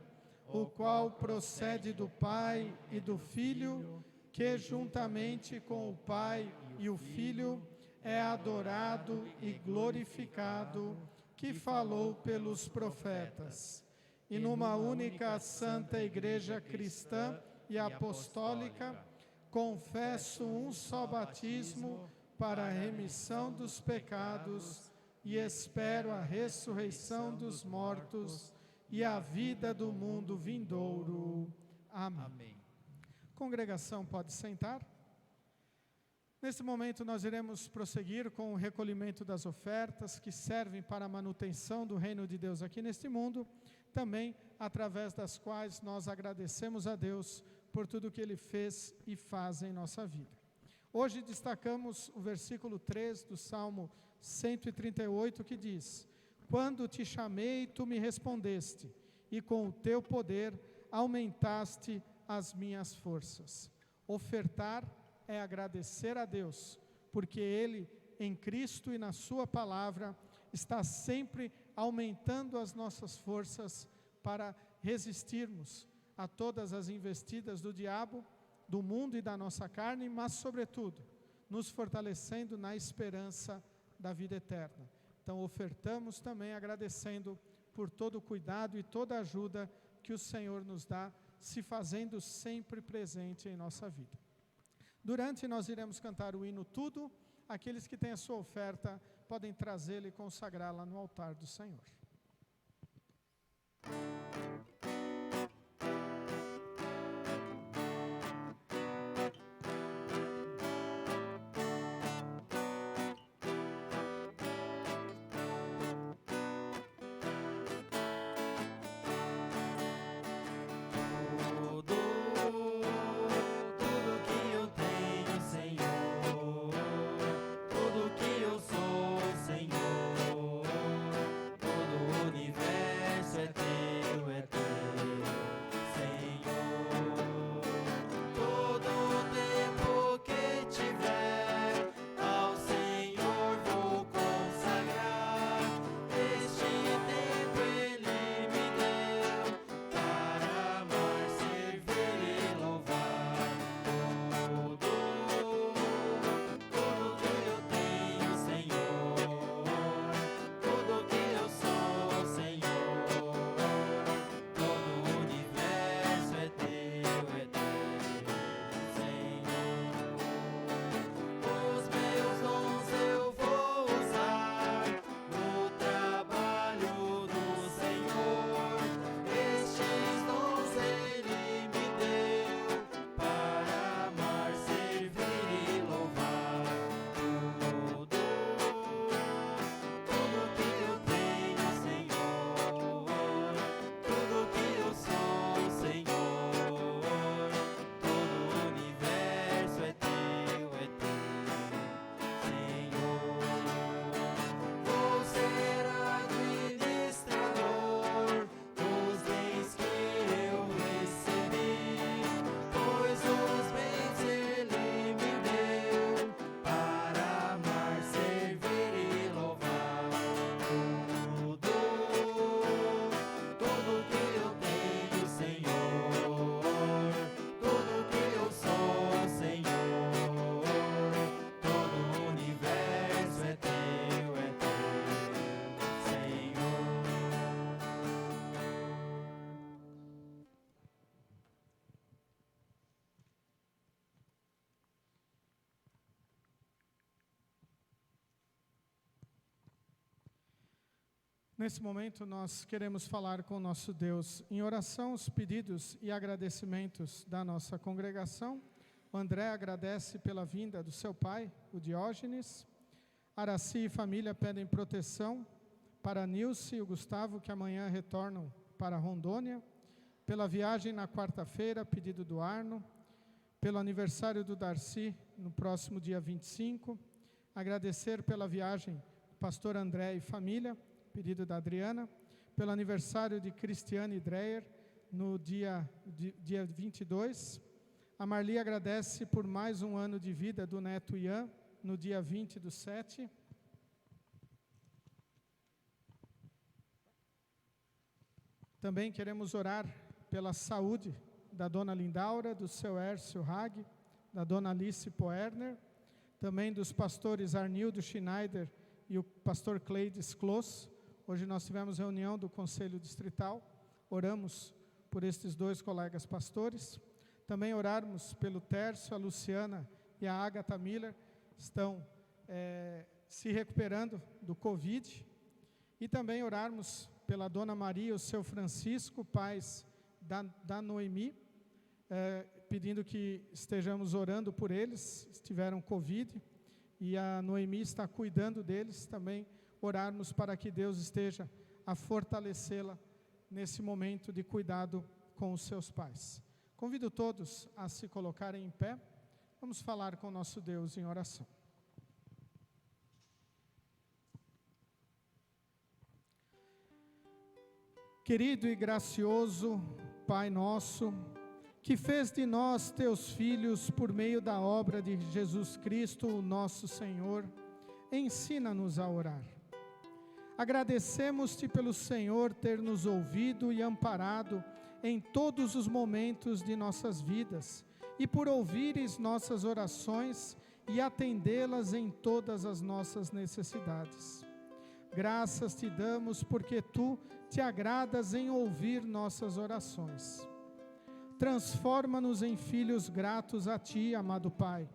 Speaker 2: o qual procede do Pai e do Filho, que juntamente com o Pai e o Filho é adorado e glorificado, que falou pelos profetas. E numa única santa Igreja cristã e apostólica, confesso um só batismo para a remissão dos pecados e espero a ressurreição dos mortos e a vida do mundo vindouro. Amém.
Speaker 3: Amém.
Speaker 2: Congregação pode sentar. Neste momento nós iremos prosseguir com o recolhimento das ofertas que servem para a manutenção do reino de Deus aqui neste mundo, também através das quais nós agradecemos a Deus por tudo que Ele fez e faz em nossa vida. Hoje destacamos o versículo 3 do Salmo 138, que diz: Quando te chamei, tu me respondeste, e com o teu poder aumentaste as minhas forças. Ofertar é agradecer a Deus, porque Ele, em Cristo e na sua palavra, está sempre aumentando as nossas forças para resistirmos a todas as investidas do diabo, do mundo e da nossa carne, mas, sobretudo, nos fortalecendo na esperança da vida eterna. Então, ofertamos também agradecendo por todo o cuidado e toda a ajuda que o Senhor nos dá, se fazendo sempre presente em nossa vida. Durante, nós iremos cantar o hino Tudo. Aqueles que têm a sua oferta podem trazê-la e consagrá-la no altar do Senhor.
Speaker 1: Todo o universo é teu.
Speaker 2: Nesse momento, nós queremos falar com o nosso Deus em oração, os pedidos e agradecimentos da nossa congregação. O André agradece pela vinda do seu pai, o Diógenes. Araci e família pedem proteção para Nilce e o Gustavo, que amanhã retornam para Rondônia. Pela viagem na quarta-feira, pedido do Arno. Pelo aniversário do Darcy, no próximo dia 25. Agradecer pela viagem do pastor André e família, pedido da Adriana. Pelo aniversário de Cristiane Dreyer, no dia 22. A Marli agradece por mais um ano de vida do neto Ian, no dia 20/7. Também queremos orar pela saúde da dona Lindaura, do seu Hércio Hag, da dona Alice Poerner, também dos pastores Arnildo Schneider e o pastor Cleides Clos. Hoje nós tivemos reunião do Conselho Distrital, oramos por estes dois colegas pastores. Também orarmos pelo Tércio, a Luciana e a Agatha Miller, estão se recuperando do Covid. E também orarmos pela Dona Maria e o seu Francisco, pais da Noemi, pedindo que estejamos orando por eles, tiveram Covid, e a Noemi está cuidando deles. Também orarmos para que Deus esteja a fortalecê-la nesse momento de cuidado com os seus pais. Convido todos a se colocarem em pé. Vamos falar com o nosso Deus em oração. Querido e gracioso Pai nosso, que fez de nós teus filhos por meio da obra de Jesus Cristo, o nosso Senhor, ensina-nos a orar. Agradecemos-te pelo Senhor ter nos ouvido e amparado em todos os momentos de nossas vidas, e por ouvires nossas orações e atendê-las em todas as nossas necessidades. Graças te damos porque tu te agradas em ouvir nossas orações. Transforma-nos em filhos gratos a ti, amado Pai.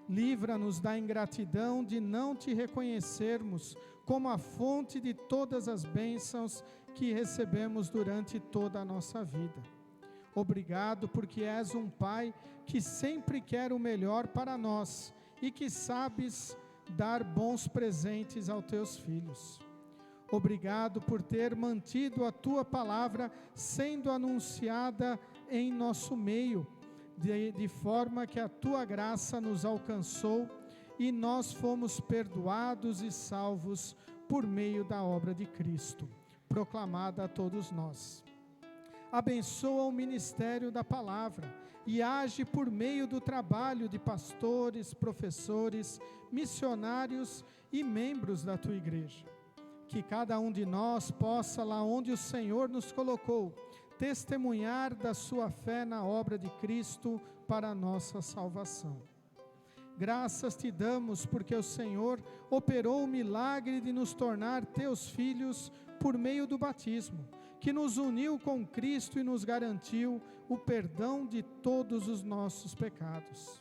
Speaker 2: Livra-nos da ingratidão de não te reconhecermos como a fonte de todas as bênçãos que recebemos durante toda a nossa vida. Obrigado porque és um Pai que sempre quer o melhor para nós e que sabes dar bons presentes aos teus filhos. Obrigado por ter mantido a tua palavra sendo anunciada em nosso meio, de forma que a tua graça nos alcançou e nós fomos perdoados e salvos por meio da obra de Cristo, proclamada a todos nós. Abençoa o ministério da palavra e age por meio do trabalho de pastores, professores, missionários e membros da tua igreja. Que cada um de nós possa, lá onde o Senhor nos colocou, testemunhar da sua fé na obra de Cristo para a nossa salvação. Graças te damos porque o Senhor operou o milagre de nos tornar teus filhos por meio do batismo, que nos uniu com Cristo e nos garantiu o perdão de todos os nossos pecados.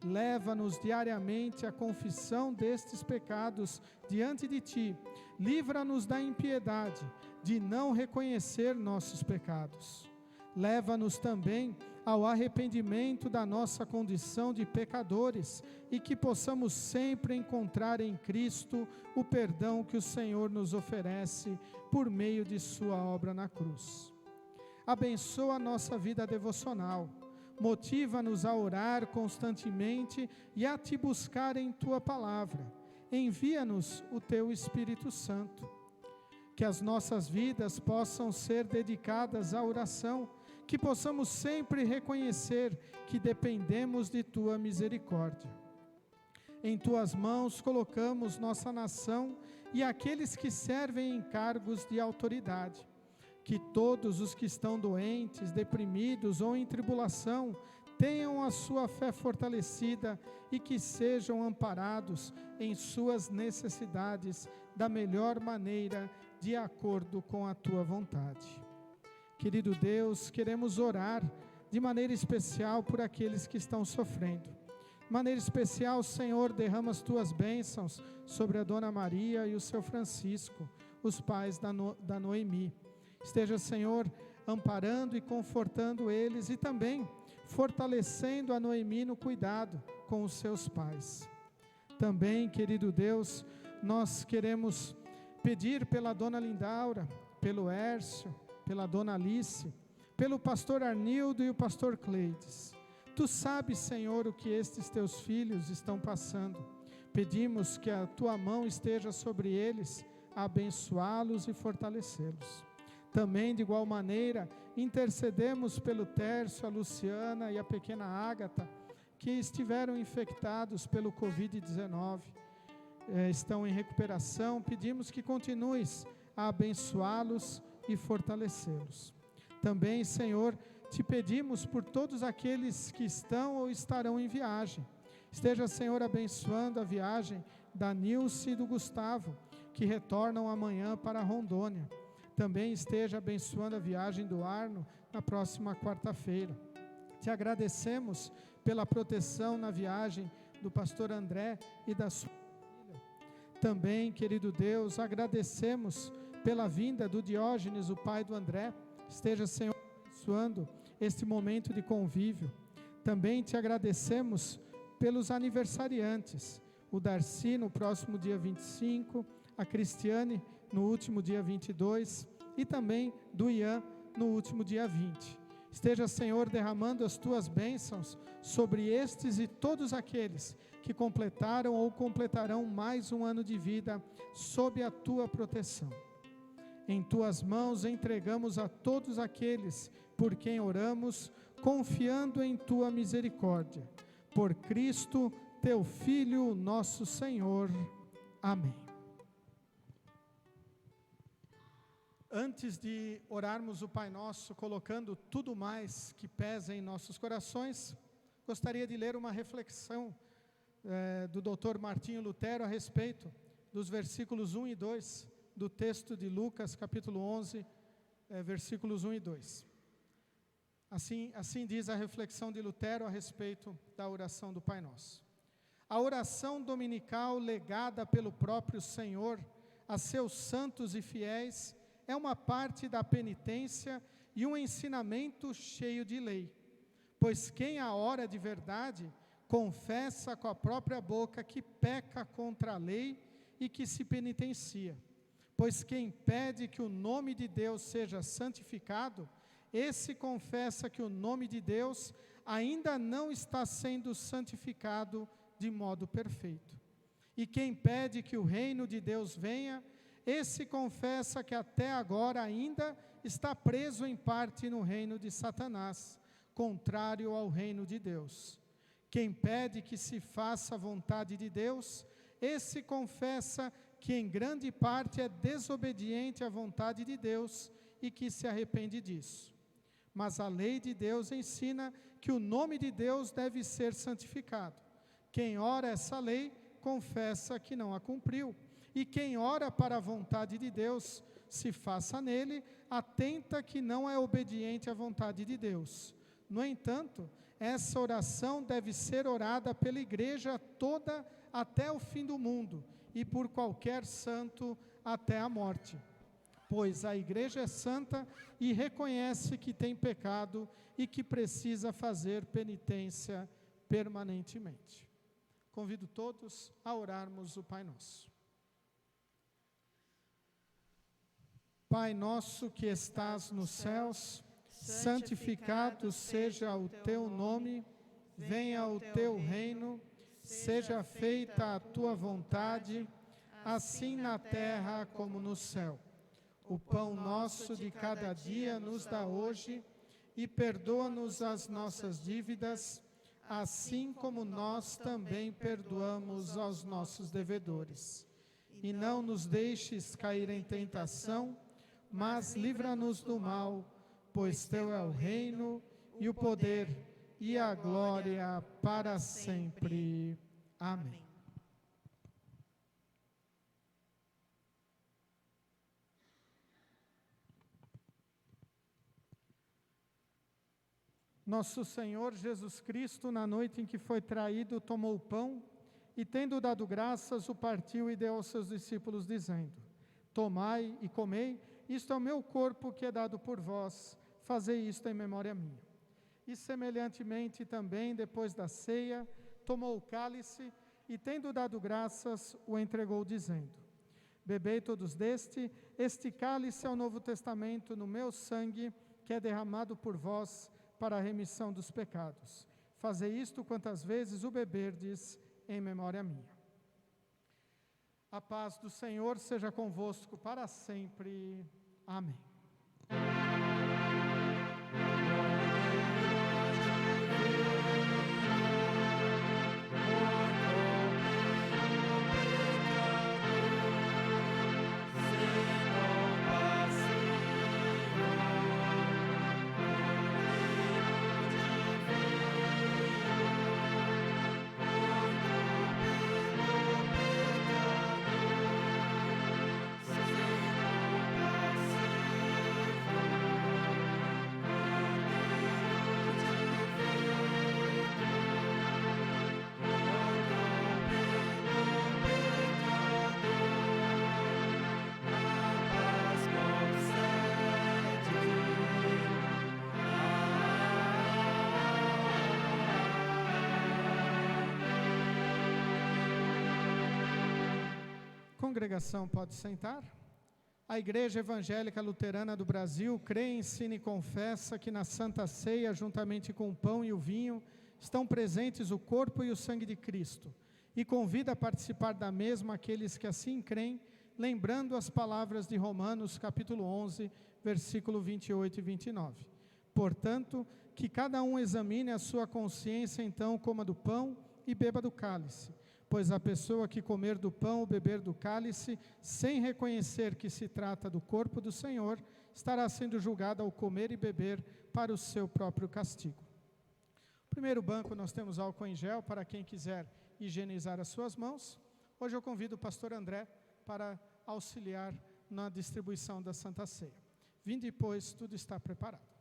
Speaker 2: Leva-nos diariamente à confissão destes pecados diante de ti. Livra-nos da impiedade, de não reconhecer nossos pecados. Leva-nos também ao arrependimento da nossa condição de pecadores e que possamos sempre encontrar em Cristo o perdão que o Senhor nos oferece por meio de sua obra na cruz. Abençoa a nossa vida devocional. Motiva-nos a orar constantemente e a te buscar em tua palavra. Envia-nos o teu Espírito Santo. Que as nossas vidas possam ser dedicadas à oração, que possamos sempre reconhecer que dependemos de tua misericórdia. Em tuas mãos colocamos nossa nação e aqueles que servem em cargos de autoridade. Que todos os que estão doentes, deprimidos ou em tribulação tenham a sua fé fortalecida e que sejam amparados em suas necessidades da melhor maneira, de acordo com a tua vontade. Querido Deus, queremos orar de maneira especial por aqueles que estão sofrendo. De maneira especial, Senhor, derrama as tuas bênçãos sobre a Dona Maria e o seu Francisco, os pais da Noemi. Esteja, Senhor, amparando e confortando eles e também fortalecendo a Noemi no cuidado com os seus pais. Também, querido Deus, nós queremos pedir pela dona Lindaura, pelo Hércio, pela dona Alice, pelo pastor Arnildo e o pastor Cleides. Tu sabes, Senhor, o que estes teus filhos estão passando. Pedimos que a tua mão esteja sobre eles, a abençoá-los e fortalecê-los. Também, de igual maneira, intercedemos pelo Tércio, a Luciana e a pequena Ágata, que estiveram infectados pelo Covid-19, estão em recuperação. Pedimos que continues a abençoá-los e fortalecê-los. Também, Senhor, te pedimos por todos aqueles que estão ou estarão em viagem. Esteja, Senhor, abençoando a viagem da Nilce e do Gustavo, que retornam amanhã para Rondônia. Também esteja abençoando a viagem do Arno na próxima quarta-feira. Te agradecemos pela proteção na viagem do pastor André e da sua família. Também, querido Deus, agradecemos pela vinda do Diógenes, o pai do André. Esteja, Senhor, abençoando este momento de convívio. Também te agradecemos pelos aniversariantes, o Darcy no próximo dia 25, a Cristiane no último dia 22 e também do Ian no último dia 20. Esteja, Senhor, derramando as tuas bênçãos sobre estes e todos aqueles que completaram ou completarão mais um ano de vida sob a tua proteção. Em tuas mãos entregamos a todos aqueles por quem oramos, confiando em tua misericórdia. Por Cristo, teu Filho, nosso Senhor. Amém. Antes de orarmos o Pai Nosso, colocando tudo mais que pesa em nossos corações, gostaria de ler uma reflexão do Dr. Martinho Lutero a respeito dos versículos 1 e 2 do texto de Lucas, capítulo 11, versículos 1 e 2. Assim diz a reflexão de Lutero a respeito da oração do Pai Nosso. A oração dominical legada pelo próprio Senhor a seus santos e fiéis é uma parte da penitência e um ensinamento cheio de lei, pois quem a ora de verdade confessa com a própria boca que peca contra a lei e que se penitencia, pois quem pede que o nome de Deus seja santificado, esse confessa que o nome de Deus ainda não está sendo santificado de modo perfeito. E quem pede que o reino de Deus venha, esse confessa que até agora ainda está preso em parte no reino de Satanás, contrário ao reino de Deus. Quem pede que se faça a vontade de Deus, esse confessa que em grande parte é desobediente à vontade de Deus e que se arrepende disso. Mas a lei de Deus ensina que o nome de Deus deve ser santificado. Quem ora essa lei, confessa que não a cumpriu. E quem ora para a vontade de Deus, se faça nele, atenta que não é obediente à vontade de Deus. No entanto, essa oração deve ser orada pela igreja toda até o fim do mundo, e por qualquer santo até a morte. Pois a igreja é santa e reconhece que tem pecado e que precisa fazer penitência permanentemente. Convido todos a orarmos o Pai Nosso. Pai nosso que estás nos céus, santificado seja o teu nome, venha o teu reino, seja feita a tua vontade, assim na terra como no céu. O pão nosso de cada dia nos dá hoje, e perdoa-nos as nossas dívidas, assim como nós também perdoamos aos nossos devedores. E não nos deixes cair em tentação, mas livra-nos do mal, pois teu é o reino, e o poder, e a glória para sempre. Amém. Nosso Senhor Jesus Cristo, na noite em que foi traído, tomou o pão, e tendo dado graças, o partiu e deu aos seus discípulos, dizendo: Tomai e comei, isto é o meu corpo que é dado por vós, fazei isto em memória minha. E semelhantemente também, depois da ceia, tomou o cálice e, tendo dado graças, o entregou, dizendo: bebei todos deste, este cálice é o Novo Testamento no meu sangue, que é derramado por vós para a remissão dos pecados. Fazei isto quantas vezes o beberdes em memória minha. A paz do Senhor seja convosco para sempre. Amém. Congregação pode sentar. A Igreja Evangélica Luterana do Brasil crê, ensina e confessa que na Santa Ceia, juntamente com o pão e o vinho, estão presentes o corpo e o sangue de Cristo, e convida a participar da mesma aqueles que assim creem, lembrando as palavras de Romanos, capítulo 11, versículo 28 e 29. Portanto, que cada um examine a sua consciência, então coma do pão e beba do cálice. Pois a pessoa que comer do pão ou beber do cálice, sem reconhecer que se trata do corpo do Senhor, estará sendo julgada ao comer e beber para o seu próprio castigo. No primeiro banco nós temos álcool em gel para quem quiser higienizar as suas mãos. Hoje eu convido o pastor André para auxiliar na distribuição da Santa Ceia. Vinde, pois, tudo está preparado.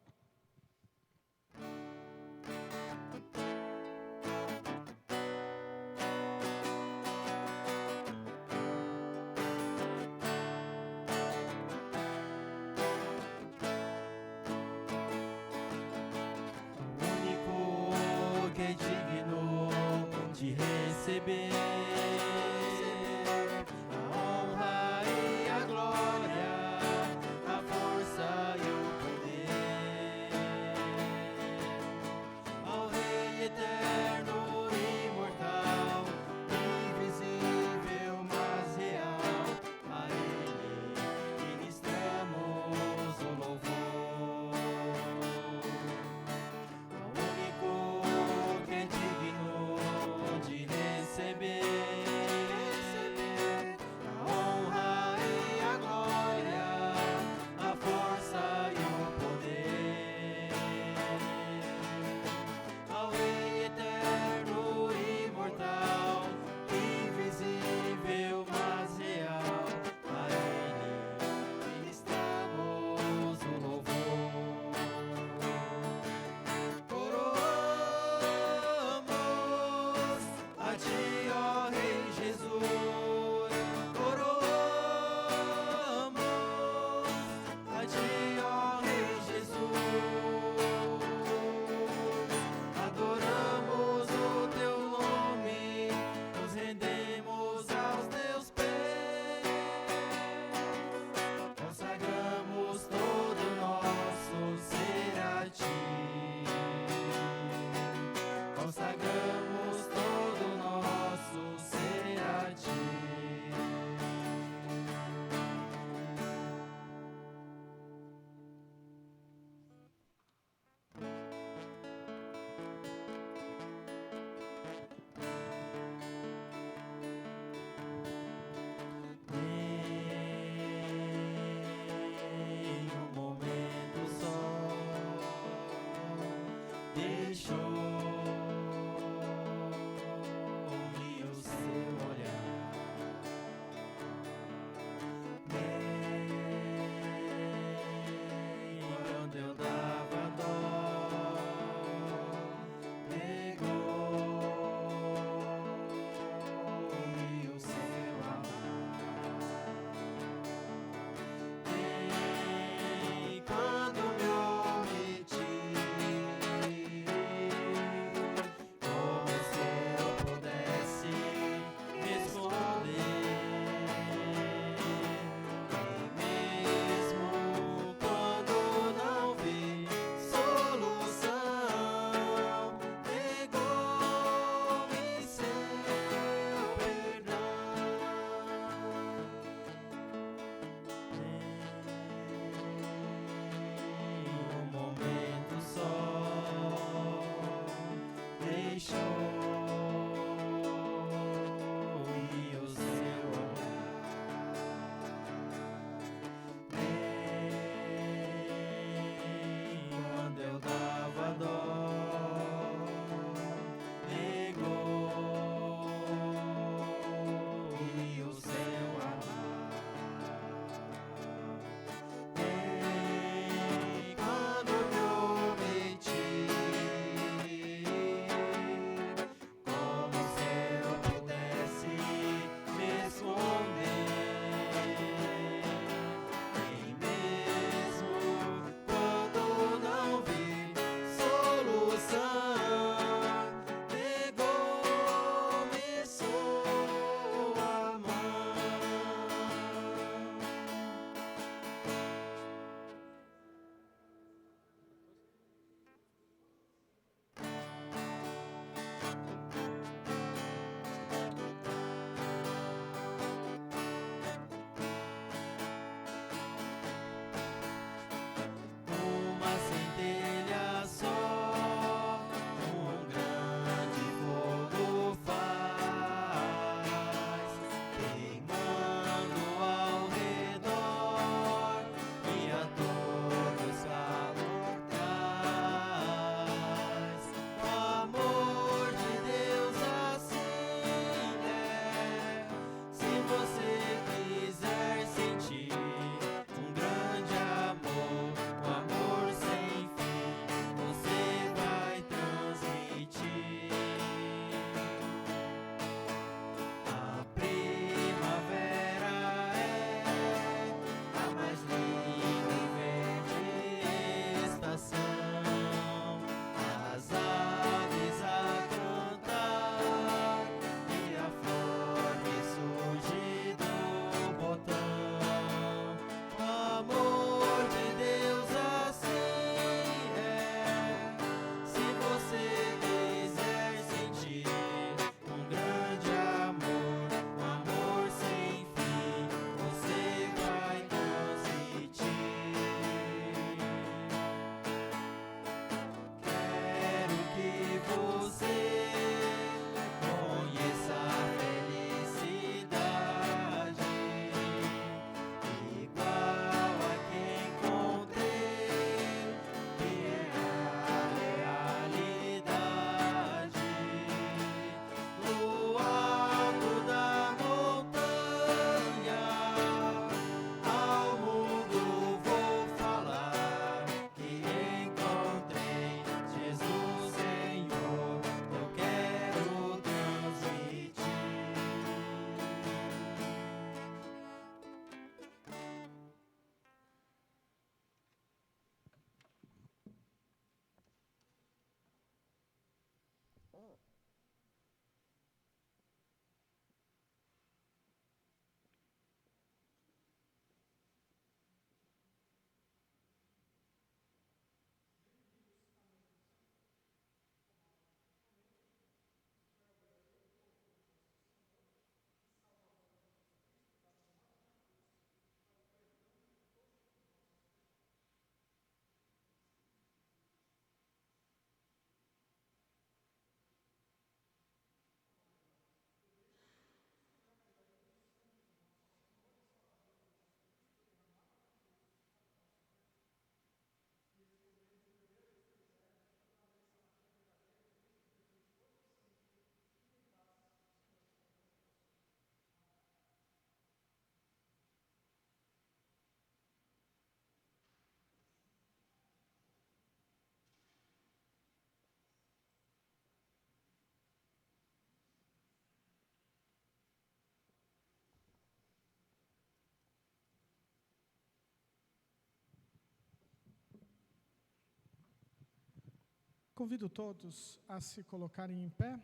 Speaker 2: Convido todos a se colocarem em pé.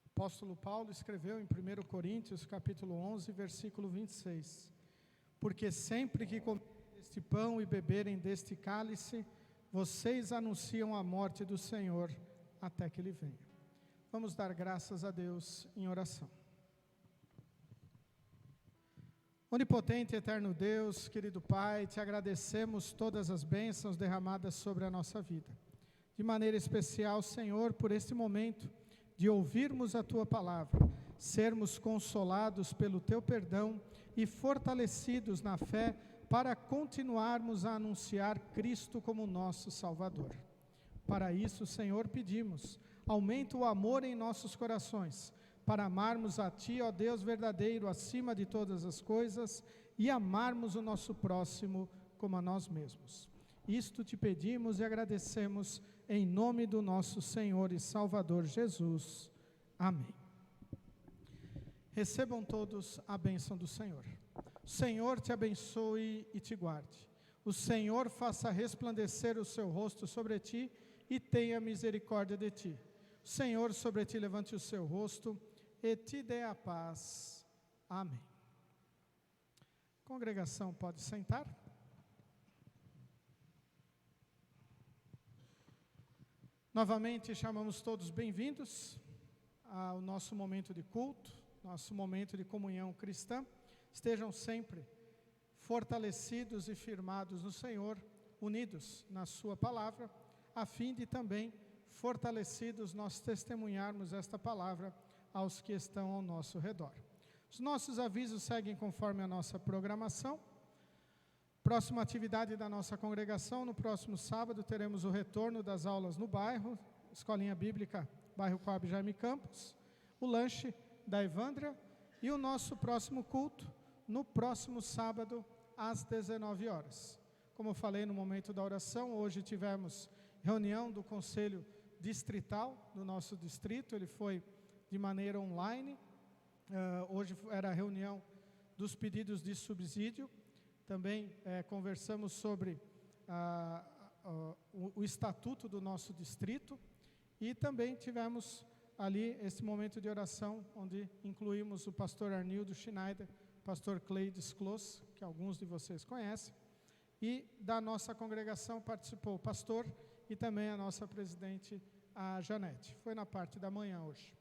Speaker 2: O apóstolo Paulo escreveu em 1 Coríntios, capítulo 11, versículo 26. Porque sempre que comerem deste pão e beberem deste cálice, vocês anunciam a morte do Senhor até que Ele venha. Vamos dar graças a Deus em oração. Onipotente e eterno Deus, querido Pai, te agradecemos todas as bênçãos derramadas sobre a nossa vida. De maneira especial, Senhor, por este momento de ouvirmos a Tua palavra, sermos consolados pelo Teu perdão e fortalecidos na fé para continuarmos a anunciar Cristo como nosso Salvador. Para isso, Senhor, pedimos, aumenta o amor em nossos corações, para amarmos a Ti, ó Deus verdadeiro, acima de todas as coisas, e amarmos o nosso próximo como a nós mesmos. Isto te pedimos e agradecemos em nome do nosso Senhor e Salvador Jesus. Amém. Recebam todos a bênção do Senhor. O Senhor te abençoe e te guarde. O Senhor faça resplandecer o seu rosto sobre ti e tenha misericórdia de ti. O Senhor sobre ti levante o seu rosto e te dê a paz. Amém. Congregação, pode sentar. Novamente chamamos todos bem-vindos ao nosso momento de culto, nosso momento de comunhão cristã. Estejam sempre fortalecidos e firmados no Senhor, unidos na sua palavra, a fim de também, fortalecidos, nós testemunharmos esta palavra aos que estão ao nosso redor. Os nossos avisos seguem conforme a nossa programação. Próxima atividade da nossa congregação, no próximo sábado, teremos o retorno das aulas no bairro, Escolinha Bíblica, bairro Coab Jaime Campos, o lanche da Evandra e o nosso próximo culto, no próximo sábado, às 19 horas. Como eu falei no momento da oração, hoje tivemos reunião do Conselho Distrital do nosso distrito, ele foi de maneira online. Hoje era a reunião dos pedidos de subsídio. Também conversamos sobre o estatuto do nosso distrito e também tivemos ali esse momento de oração, onde incluímos o pastor Arnildo Schneider, pastor Cleides Clos, que alguns de vocês conhecem, e da nossa congregação participou o pastor e também a nossa presidente, a Janete. Foi na parte da manhã hoje.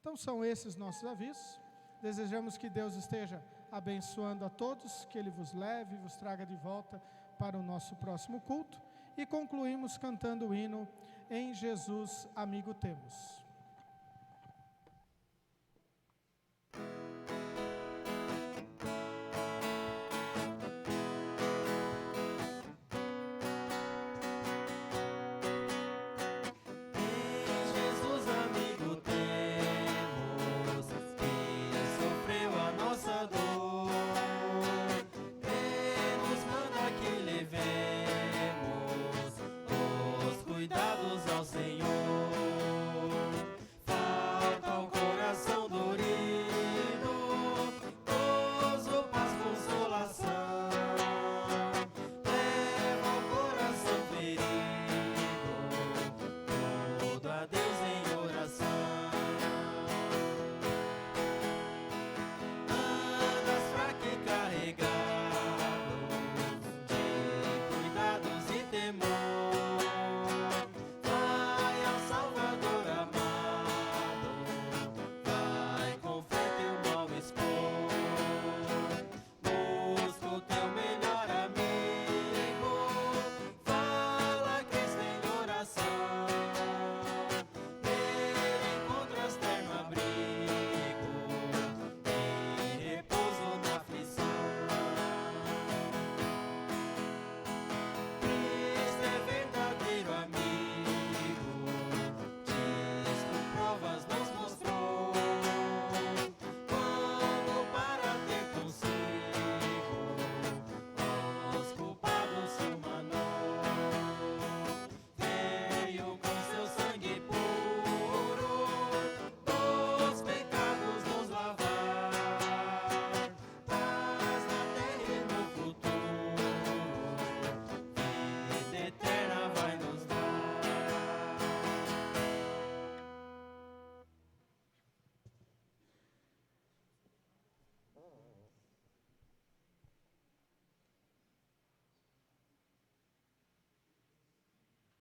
Speaker 2: Então são esses nossos avisos. Desejamos que Deus esteja abençoando a todos, que Ele vos leve e vos traga de volta para o nosso próximo culto. E concluímos cantando o hino Em Jesus Amigo Temos.